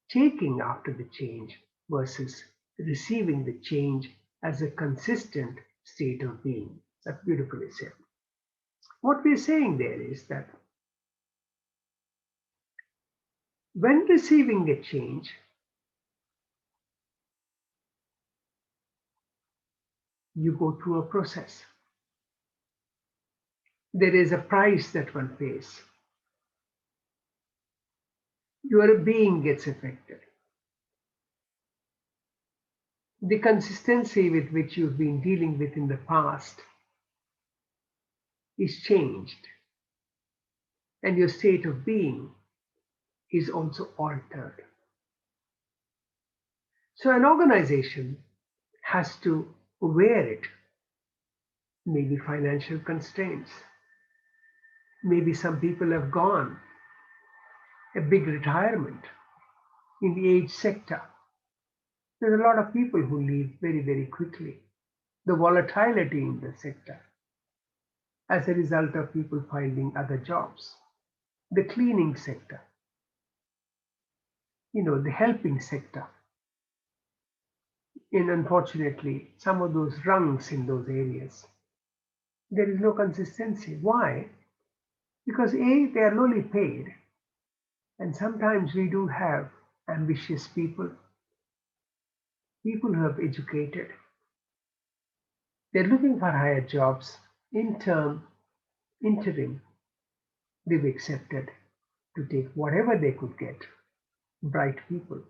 Speaker 1: taking after the change versus receiving the change as a consistent state of being. That's beautifully said. What we're saying there is that when receiving a change, you go through a process. There is a price that one pays. Your being gets affected. The consistency with which you've been dealing with in the past is changed, and your state of being is also altered. So an organization has to wear it maybe financial constraints, maybe some people have gone a big retirement in the age sector. There's a lot of people who leave very, very quickly. The volatility in the sector as a result of people finding other jobs. The cleaning sector, the helping sector. And unfortunately, some of those rungs in those areas, there is no consistency. Why? Because A, they are lowly paid, and sometimes we do have ambitious people, people who have educated. They're looking for higher jobs, interim, they've accepted to take whatever they could get. Bright people.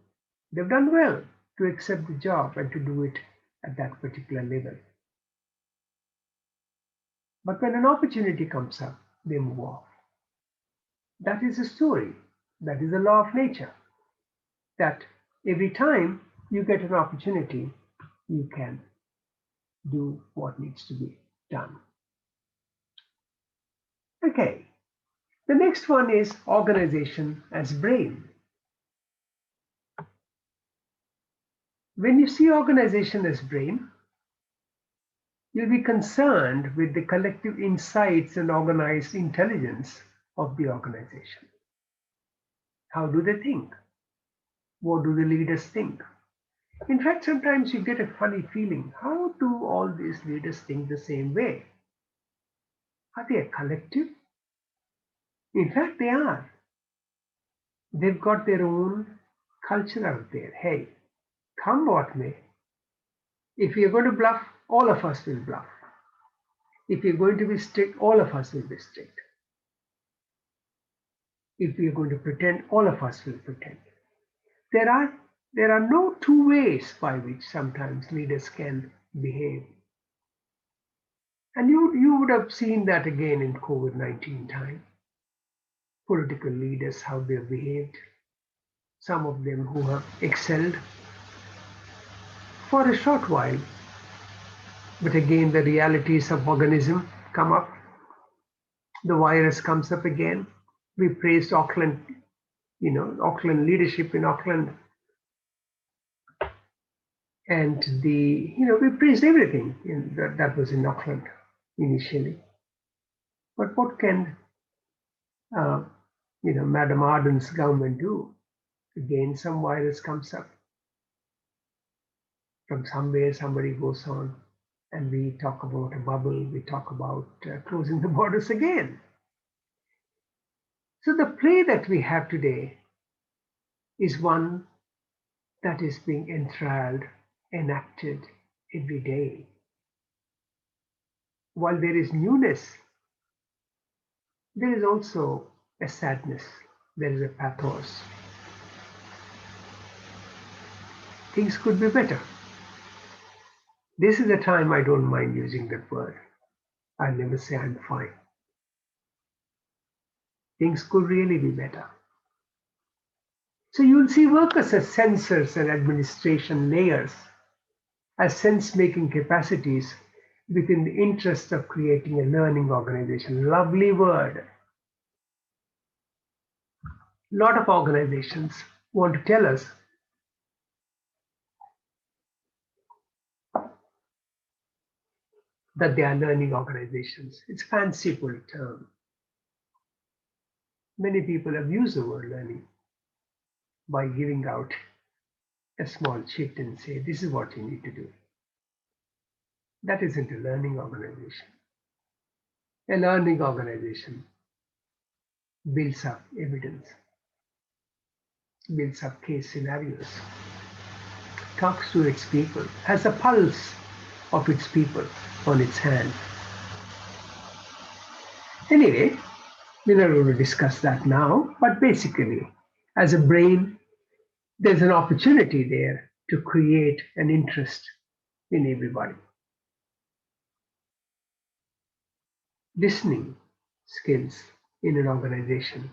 Speaker 1: They've done well to accept the job and to do it at that particular level. But when an opportunity comes up, they move off. That is a story. That is the law of nature. That every time you get an opportunity, you can do what needs to be done. Okay. The next one is organization as brain. When you see organization as brain, you'll be concerned with the collective insights and organized intelligence of the organization. How do they think? What do the leaders think? In fact, sometimes you get a funny feeling. How do all these leaders think the same way? Are they a collective? In fact, they are. They've got their own culture out there. Hey, come what may. If you're going to bluff, all of us will bluff. If you're going to be strict, all of us will be strict. If we are going to pretend, all of us will pretend. There are no two ways by which sometimes leaders can behave. And you would have seen that again in COVID-19 time. Political leaders, how they have behaved. Some of them who have excelled for a short while. But again, the realities of organism come up. The virus comes up again. We praised Auckland, Auckland leadership in Auckland. And we praised everything that was in Auckland initially. But what can, Madam Ardern's government do? Again, some virus comes up. From somewhere, somebody goes on, and we talk about a bubble, we talk about closing the borders again. So the play that we have today is one that is being enthralled, enacted every day. While there is newness, there is also a sadness, there is a pathos. Things could be better. This is the time I don't mind using that word. I never say I'm fine. Things could really be better. So you'll see workers as sensors and administration layers, as sense-making capacities within the interest of creating a learning organization. Lovely word. A lot of organizations want to tell us that they are learning organizations. It's a fanciful term. Many people have used the word learning by giving out a small sheet and say, this is what you need to do. That isn't a learning organization. A learning organization builds up evidence, builds up case scenarios, talks to its people, has a pulse of its people on its hand. Anyway, we're not going to discuss that now, but basically, as a brain, there's an opportunity there to create an interest in everybody. Listening skills in an organization.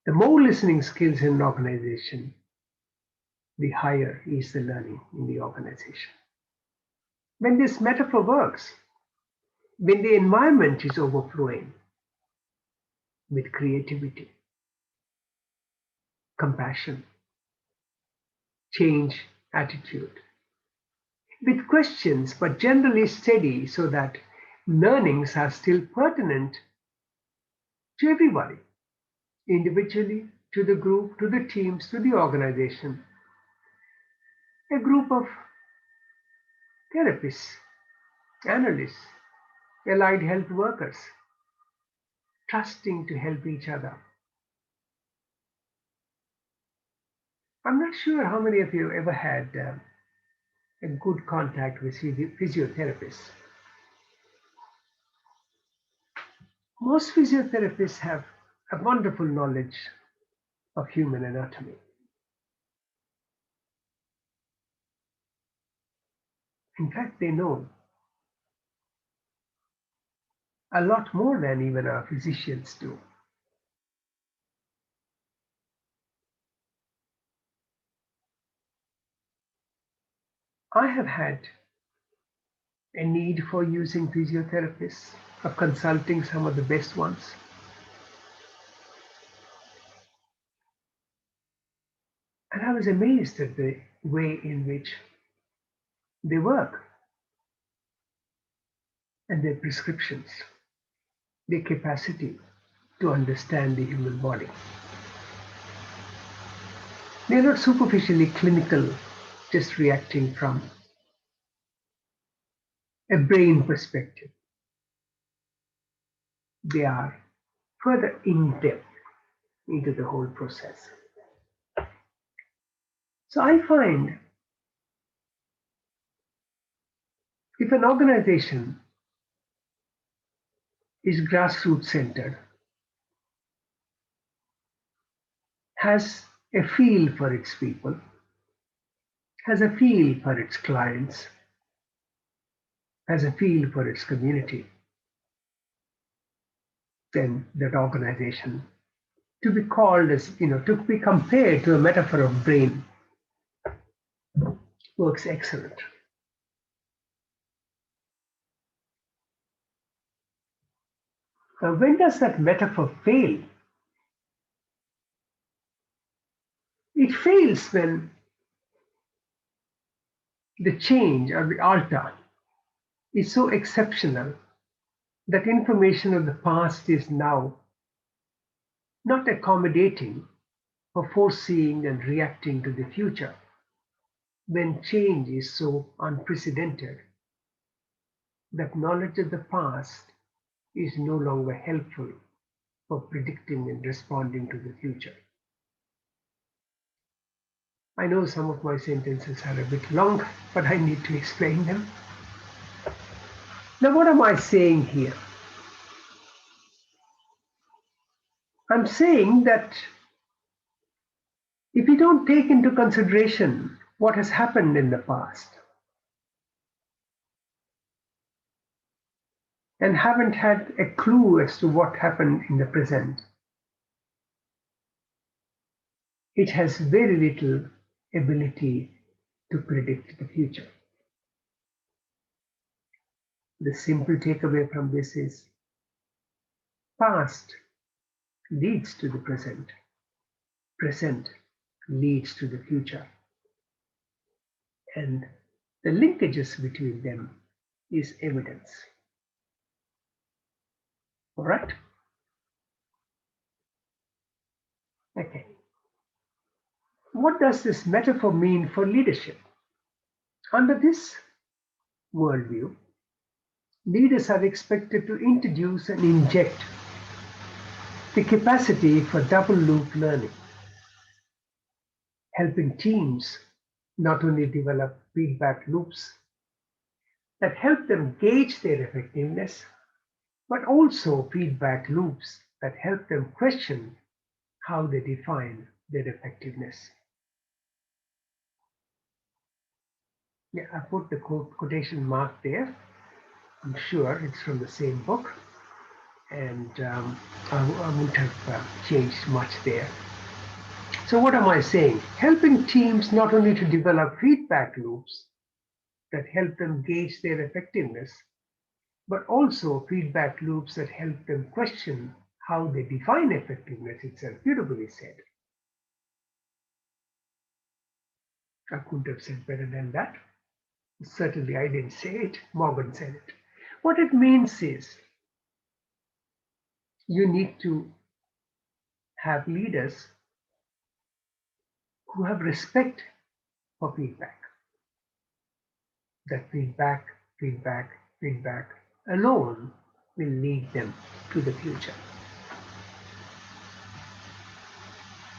Speaker 1: The more listening skills in an organization, the higher is the learning in the organization. When this metaphor works, when the environment is overflowing with creativity, compassion, change attitude, with questions but generally steady so that learnings are still pertinent to everybody, individually, to the group, to the teams, to the organization. A group of therapists, analysts, allied health workers, trusting to help each other. I'm not sure how many of you ever had a good contact with physiotherapists. Most physiotherapists have a wonderful knowledge of human anatomy. In fact, they know a lot more than even our physicians do. I have had a need for using physiotherapists, of consulting some of the best ones. And I was amazed at the way in which they work and their prescriptions, their capacity to understand the human body. They're not superficially clinical, just reacting from a brain perspective. They are further in depth into the whole process. So I find if an organization is grassroots centered, has a feel for its people, has a feel for its clients, has a feel for its community, then that organization, to be called as, to be compared to a metaphor of brain, works excellent. Now, when does that metaphor fail? It fails when the change or the alter is so exceptional that information of the past is now not accommodating for foreseeing and reacting to the future. When change is so unprecedented that knowledge of the past is no longer helpful for predicting and responding to the future. I know some of my sentences are a bit long, but I need to explain them. Now, what am I saying here? I'm saying that if you don't take into consideration what has happened in the past and haven't had a clue as to what happened in the present, it has very little ability to predict the future. The simple takeaway from this is past leads to the present, present leads to the future, and the linkages between them is evidence. All right? Okay. What does this metaphor mean for leadership? Under this worldview, leaders are expected to introduce and inject the capacity for double loop learning, helping teams not only develop feedback loops that help them gauge their effectiveness, but also feedback loops that help them question how they define their effectiveness. Yeah, I put the quotation mark there. I'm sure it's from the same book, and I wouldn't have changed much there. So what am I saying? Helping teams not only to develop feedback loops that help them gauge their effectiveness, but also feedback loops that help them question how they define effectiveness itself. Beautifully said. I couldn't have said better than that. Certainly, I didn't say it. Morgan said it. What it means is you need to have leaders who have respect for feedback. That feedback alone will lead them to the future.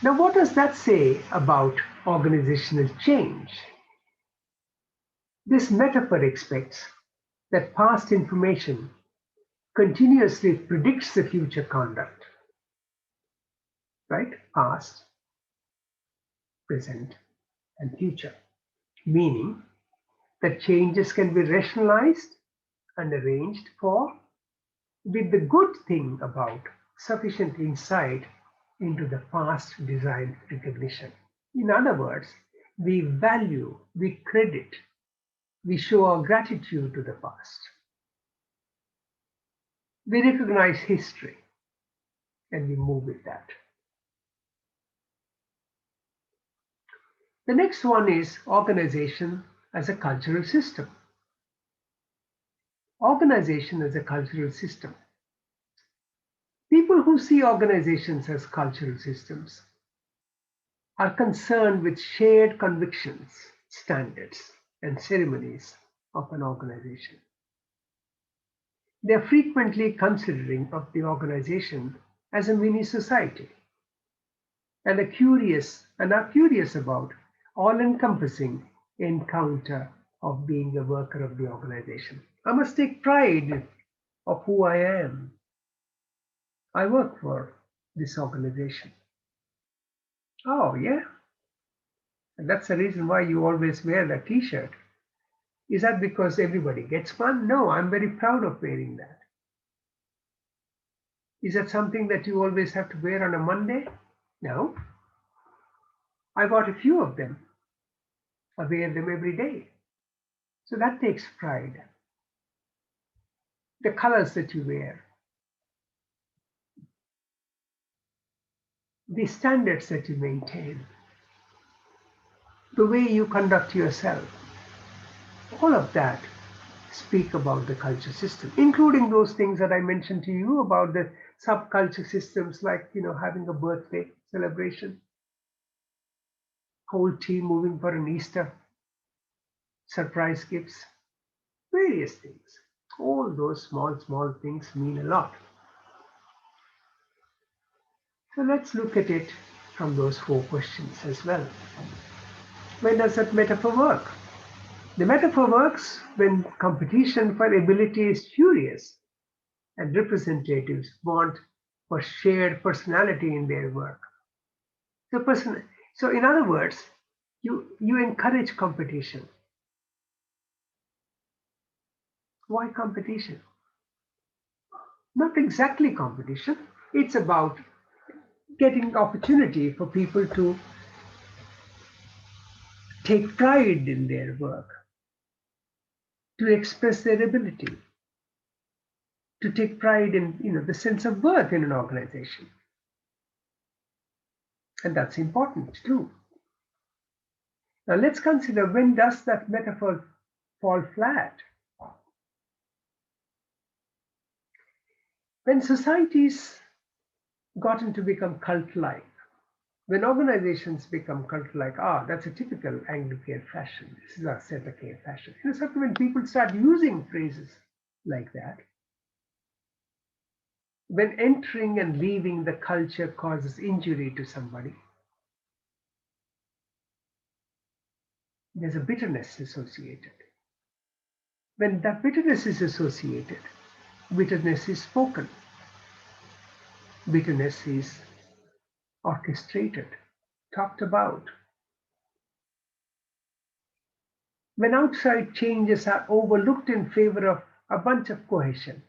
Speaker 1: Now, what does that say about organizational change? This metaphor expects that past information continuously predicts the future conduct, right? Past, present, and future. Meaning that changes can be rationalized and arranged for with the good thing about sufficient insight into the past design recognition. In other words, we value, we credit, we show our gratitude to the past. We recognize history and we move with that. The next one is organization as a cultural system. Organization as a cultural system. People who see organizations as cultural systems are concerned with shared convictions, standards, and ceremonies of an organization. They are frequently considering of the organization as a mini society and are curious about all-encompassing encounter of being a worker of the organization. I must take pride of who I am. I work for this organization. Oh, yeah? And that's the reason why you always wear that t-shirt. Is that because everybody gets one? No, I'm very proud of wearing that. Is that something that you always have to wear on a Monday? No. I bought a few of them. I wear them every day. So that takes pride. The colors that you wear, the standards that you maintain, the way you conduct yourself, all of that speak about the culture system, including those things that I mentioned to you about the subculture systems, like having a birthday celebration, whole team moving for an Easter, surprise gifts, various things. All those small things mean a lot. So let's look at it from those 4 questions as well. When does that metaphor work? The metaphor works when competition for ability is furious and representatives want for shared personality in their work. So in other words, you encourage competition. Why competition? Not exactly competition. It's about getting opportunity for people to take pride in their work, to express their ability, to take pride in the sense of worth in an organization. And that's important too. Now let's consider, when does that metaphor fall flat? When societies gotten to become cult-like, when organizations become cult-like, that's a typical Anglo-Care fashion, this is a Celtic-Care fashion. So when people start using phrases like that, when entering and leaving the culture causes injury to somebody, there's a bitterness associated. When that bitterness is associated, bitterness is spoken. Bitterness is orchestrated, talked about. When outside changes are overlooked in favor of a bunch of cohesion,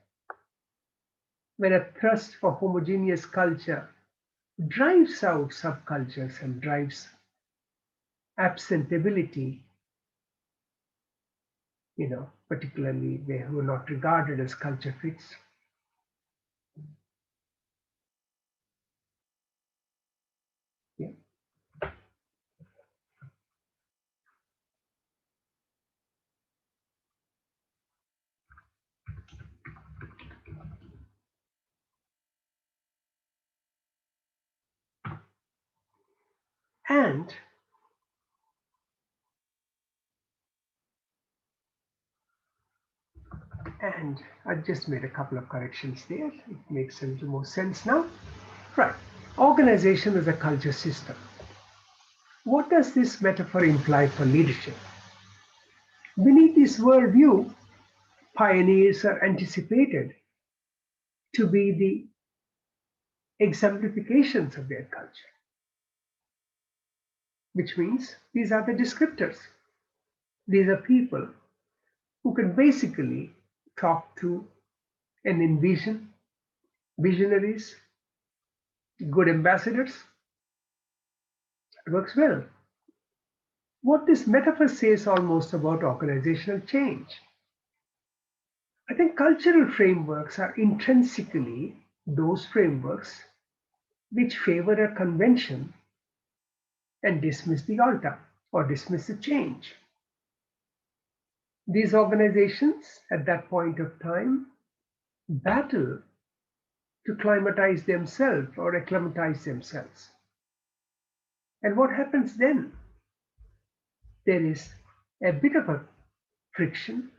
Speaker 1: when a thrust for homogeneous culture drives out subcultures and drives absent ability, particularly they who are not regarded as culture fits. Yeah. And I just made a couple of corrections there. It makes a little more sense now. Right. Organization is a culture system. What does this metaphor imply for leadership? Beneath this worldview, pioneers are anticipated to be the exemplifications of their culture, which means these are the descriptors. These are people who can basically talk to and envision visionaries, good ambassadors. It works well. What this metaphor says almost about organizational change. I think cultural frameworks are intrinsically those frameworks which favor a convention and dismiss the alter or dismiss the change. These organizations at that point of time battle to climatize themselves or acclimatize themselves. And what happens then? There is a bit of a friction.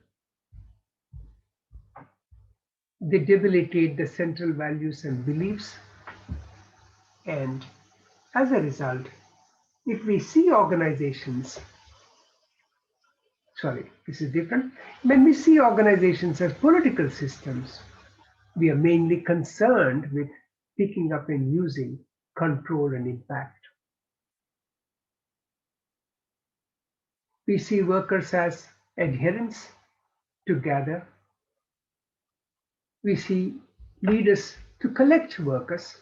Speaker 1: They debilitate the central values and beliefs. And as a result, if we see organizations, this is different. When we see organizations as political systems, we are mainly concerned with picking up and using control and impact. We see workers as adherents to gather. We see leaders to collect workers.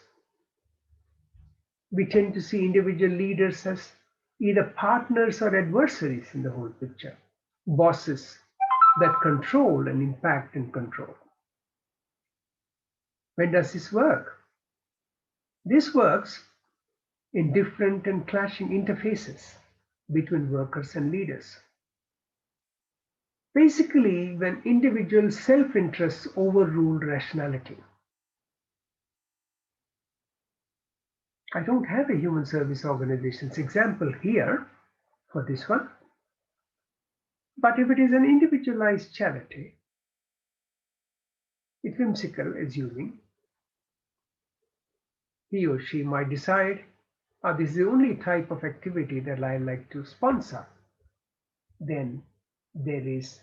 Speaker 1: We tend to see individual leaders as either partners or adversaries in the whole picture, bosses that control and impact and control. When does this work? This works in different and clashing interfaces between workers and leaders. Basically, when individual self-interests overrule rationality. I don't have a human service organization's example here for this one. But if it is an individualized charity, it's whimsical, assuming he or she might decide, this is the only type of activity that I like to sponsor, then there is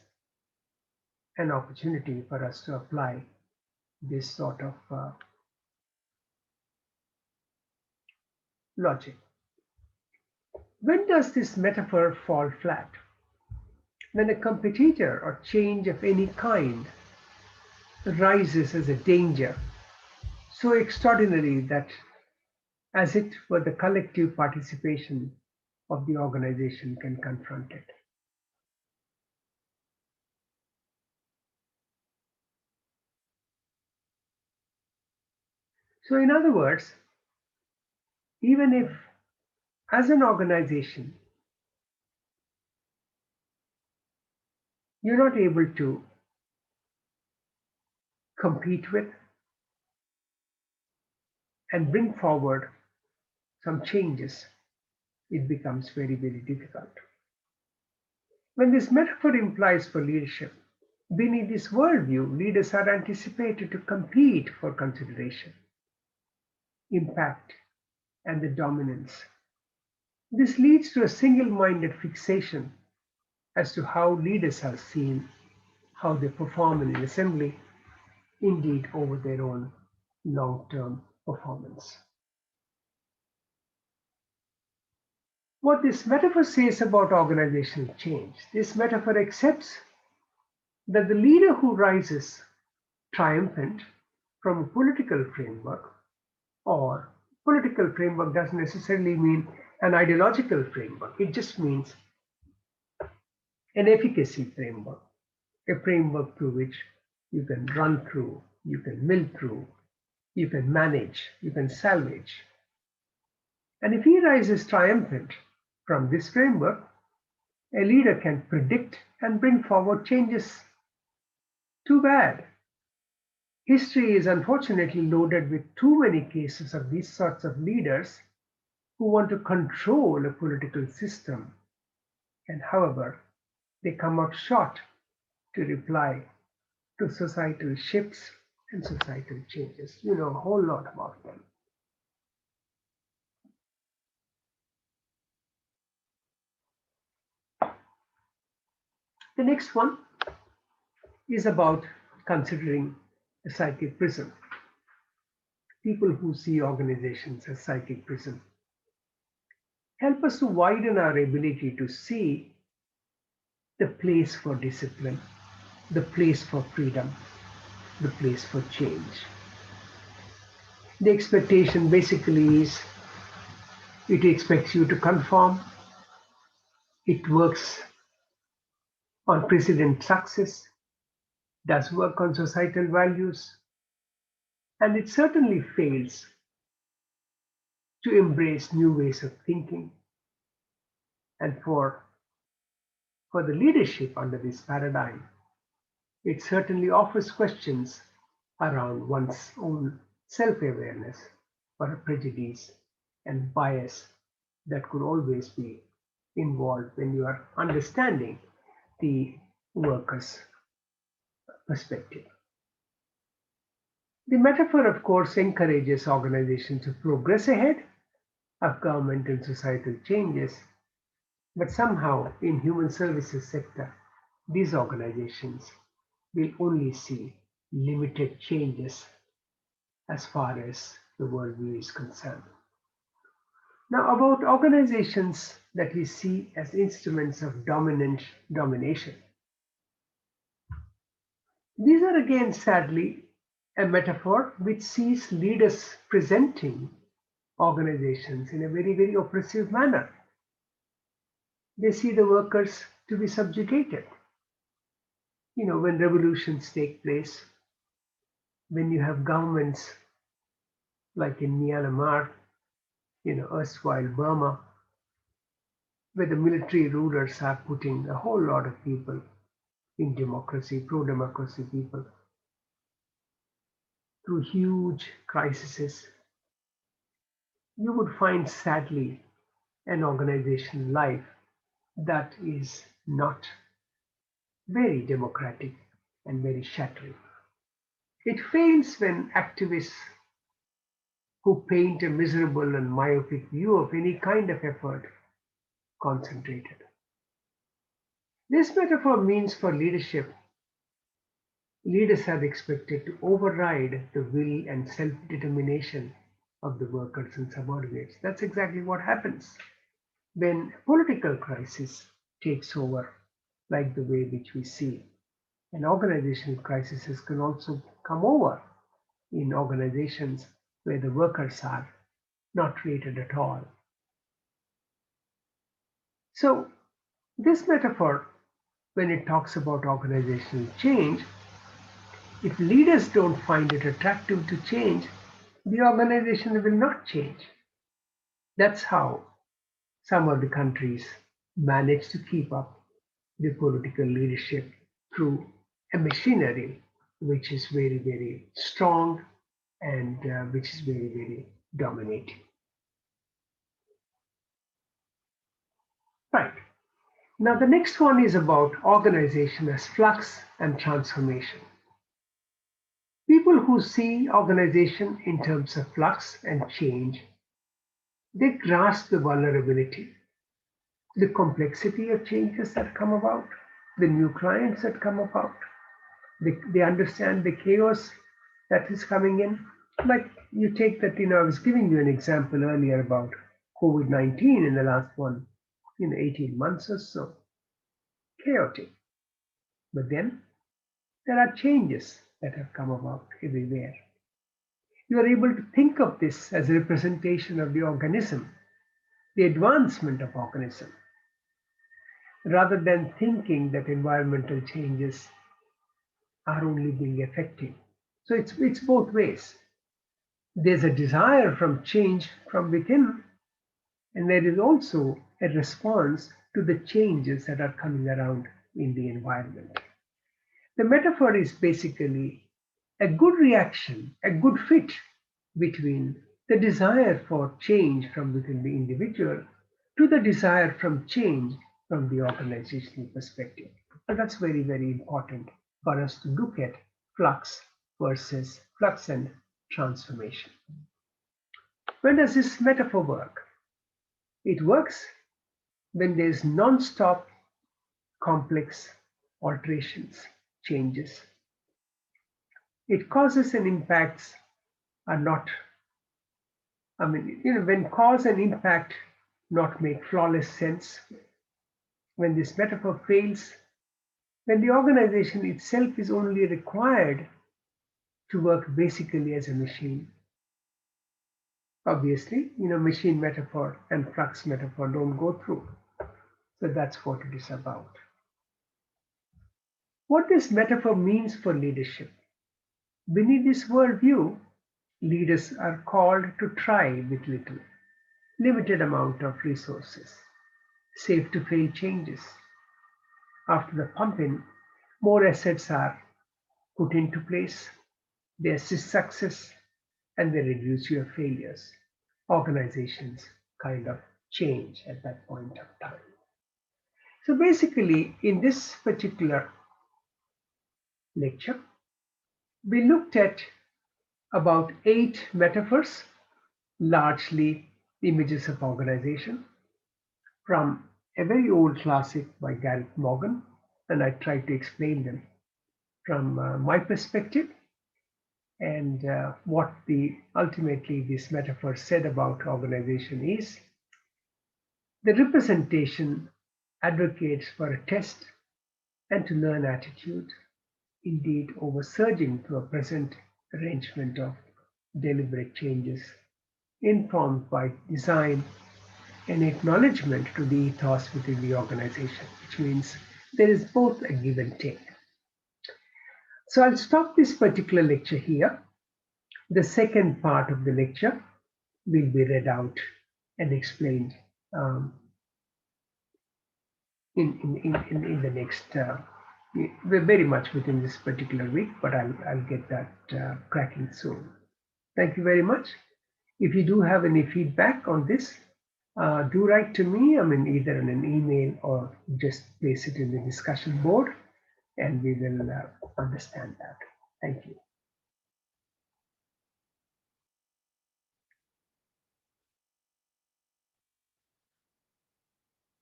Speaker 1: an opportunity for us to apply this sort of logic. When does this metaphor fall flat? When a competitor or change of any kind rises as a danger so extraordinary that as it were the collective participation of the organization can confront it. So in other words, even if as an organization you're not able to compete with and bring forward some changes, it becomes very, very difficult. When this metaphor implies for leadership, beneath this worldview, leaders are anticipated to compete for consideration, impact, and the dominance. This leads to a single-minded fixation as to how leaders are seen, how they perform in an assembly, indeed over their own long-term performance. What this metaphor says about organizational change, this metaphor accepts that the leader who rises triumphant from a political framework, or political framework doesn't necessarily mean an ideological framework, it just means an efficacy framework, a framework through which you can run through, you can mill through, you can manage, you can salvage. And if he rises triumphant from this framework, a leader can predict and bring forward changes. Too bad. History is unfortunately loaded with too many cases of these sorts of leaders who want to control a political system, and however, they come out short to reply to societal shifts and societal changes. You know a whole lot about them. The next one is about considering a psychic prison. People who see organizations as psychic prison help us to widen our ability to see the place for discipline, the place for freedom, the place for change. The expectation basically is it expects you to conform, it works on precedent success, does work on societal values, and it certainly fails to embrace new ways of thinking. And for the leadership under this paradigm, it certainly offers questions around one's own self-awareness or a prejudice and bias that could always be involved when you are understanding the worker's perspective. The metaphor, of course, encourages organizations to progress ahead of government and societal changes, but somehow in human services sector, these organizations will only see limited changes as far as the worldview is concerned. Now, about organizations that we see as instruments of domination. These are again, sadly, a metaphor which sees leaders presenting organizations in a very, very oppressive manner. They see the workers to be subjugated. You know, when revolutions take place, when you have governments like in Myanmar, erstwhile Burma, where the military rulers are putting a whole lot of people in democracy, pro-democracy people, through huge crises, you would find sadly an organization life that is not very democratic and very shattering. It fails when activists who paint a miserable and myopic view of any kind of effort concentrated. This metaphor means for leadership, leaders are expected to override the will and self-determination of the workers and subordinates. That's exactly what happens when a political crisis takes over, like the way which we see. And organizational crises can also come over in organizations where the workers are not treated at all. So this metaphor, when it talks about organizational change, if leaders don't find it attractive to change, the organization will not change. That's how some of the countries manage to keep up the political leadership through a machinery which is very, very strong and which is very, very dominating. Right. Now, the next one is about organization as flux and transformation. People who see organization in terms of flux and change, they grasp the vulnerability, the complexity of changes that come about, the new clients that come about. They understand the chaos that is coming in. Like you take that, I was giving you an example earlier about COVID-19 in the last 18 months or so. Chaotic. But then there are changes that have come about everywhere. You are able to think of this as a representation of the organism, the advancement of organism, rather than thinking that environmental changes are only being effective. So it's both ways. There's a desire from change from within, and there is also a response to the changes that are coming around in the environment. The metaphor is basically a good reaction, a good fit between the desire for change from within the individual to the desire from change from the organizational perspective. And that's very, very important for us to look at flux versus flux and transformation. When does this metaphor work? It works when there's non-stop complex alterations, changes. It causes and impacts are not, when cause and impact not make flawless sense, when this metaphor fails, then the organization itself is only required to work basically as a machine. Obviously, machine metaphor and flux metaphor don't go through. So that's what it is about. What this metaphor means for leadership. Beneath this worldview, leaders are called to try with little, limited amount of resources, safe to fail changes. After the pumping, more assets are put into place, they assist success, and they reduce your failures. Organizations kind of change at that point of time. So basically, in this particular lecture, we looked at about 8 metaphors, largely images of organization, from a very old classic by Gareth Morgan, and I tried to explain them from my perspective and what ultimately this metaphor said about organization is. The representation advocates for a test and to learn attitude, indeed oversurging to a present arrangement of deliberate changes, informed by design and acknowledgement to the ethos within the organization, which means there is both a give and take. So I'll stop this particular lecture here. The second part of the lecture will be read out and explained in the next, we're very much within this particular week, but I'll get that cracking soon. Thank you very much. If you do have any feedback on this, do write to me, either in an email or just place it in the discussion board, and we will understand that. Thank you.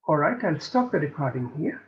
Speaker 1: All right, I'll stop the recording here.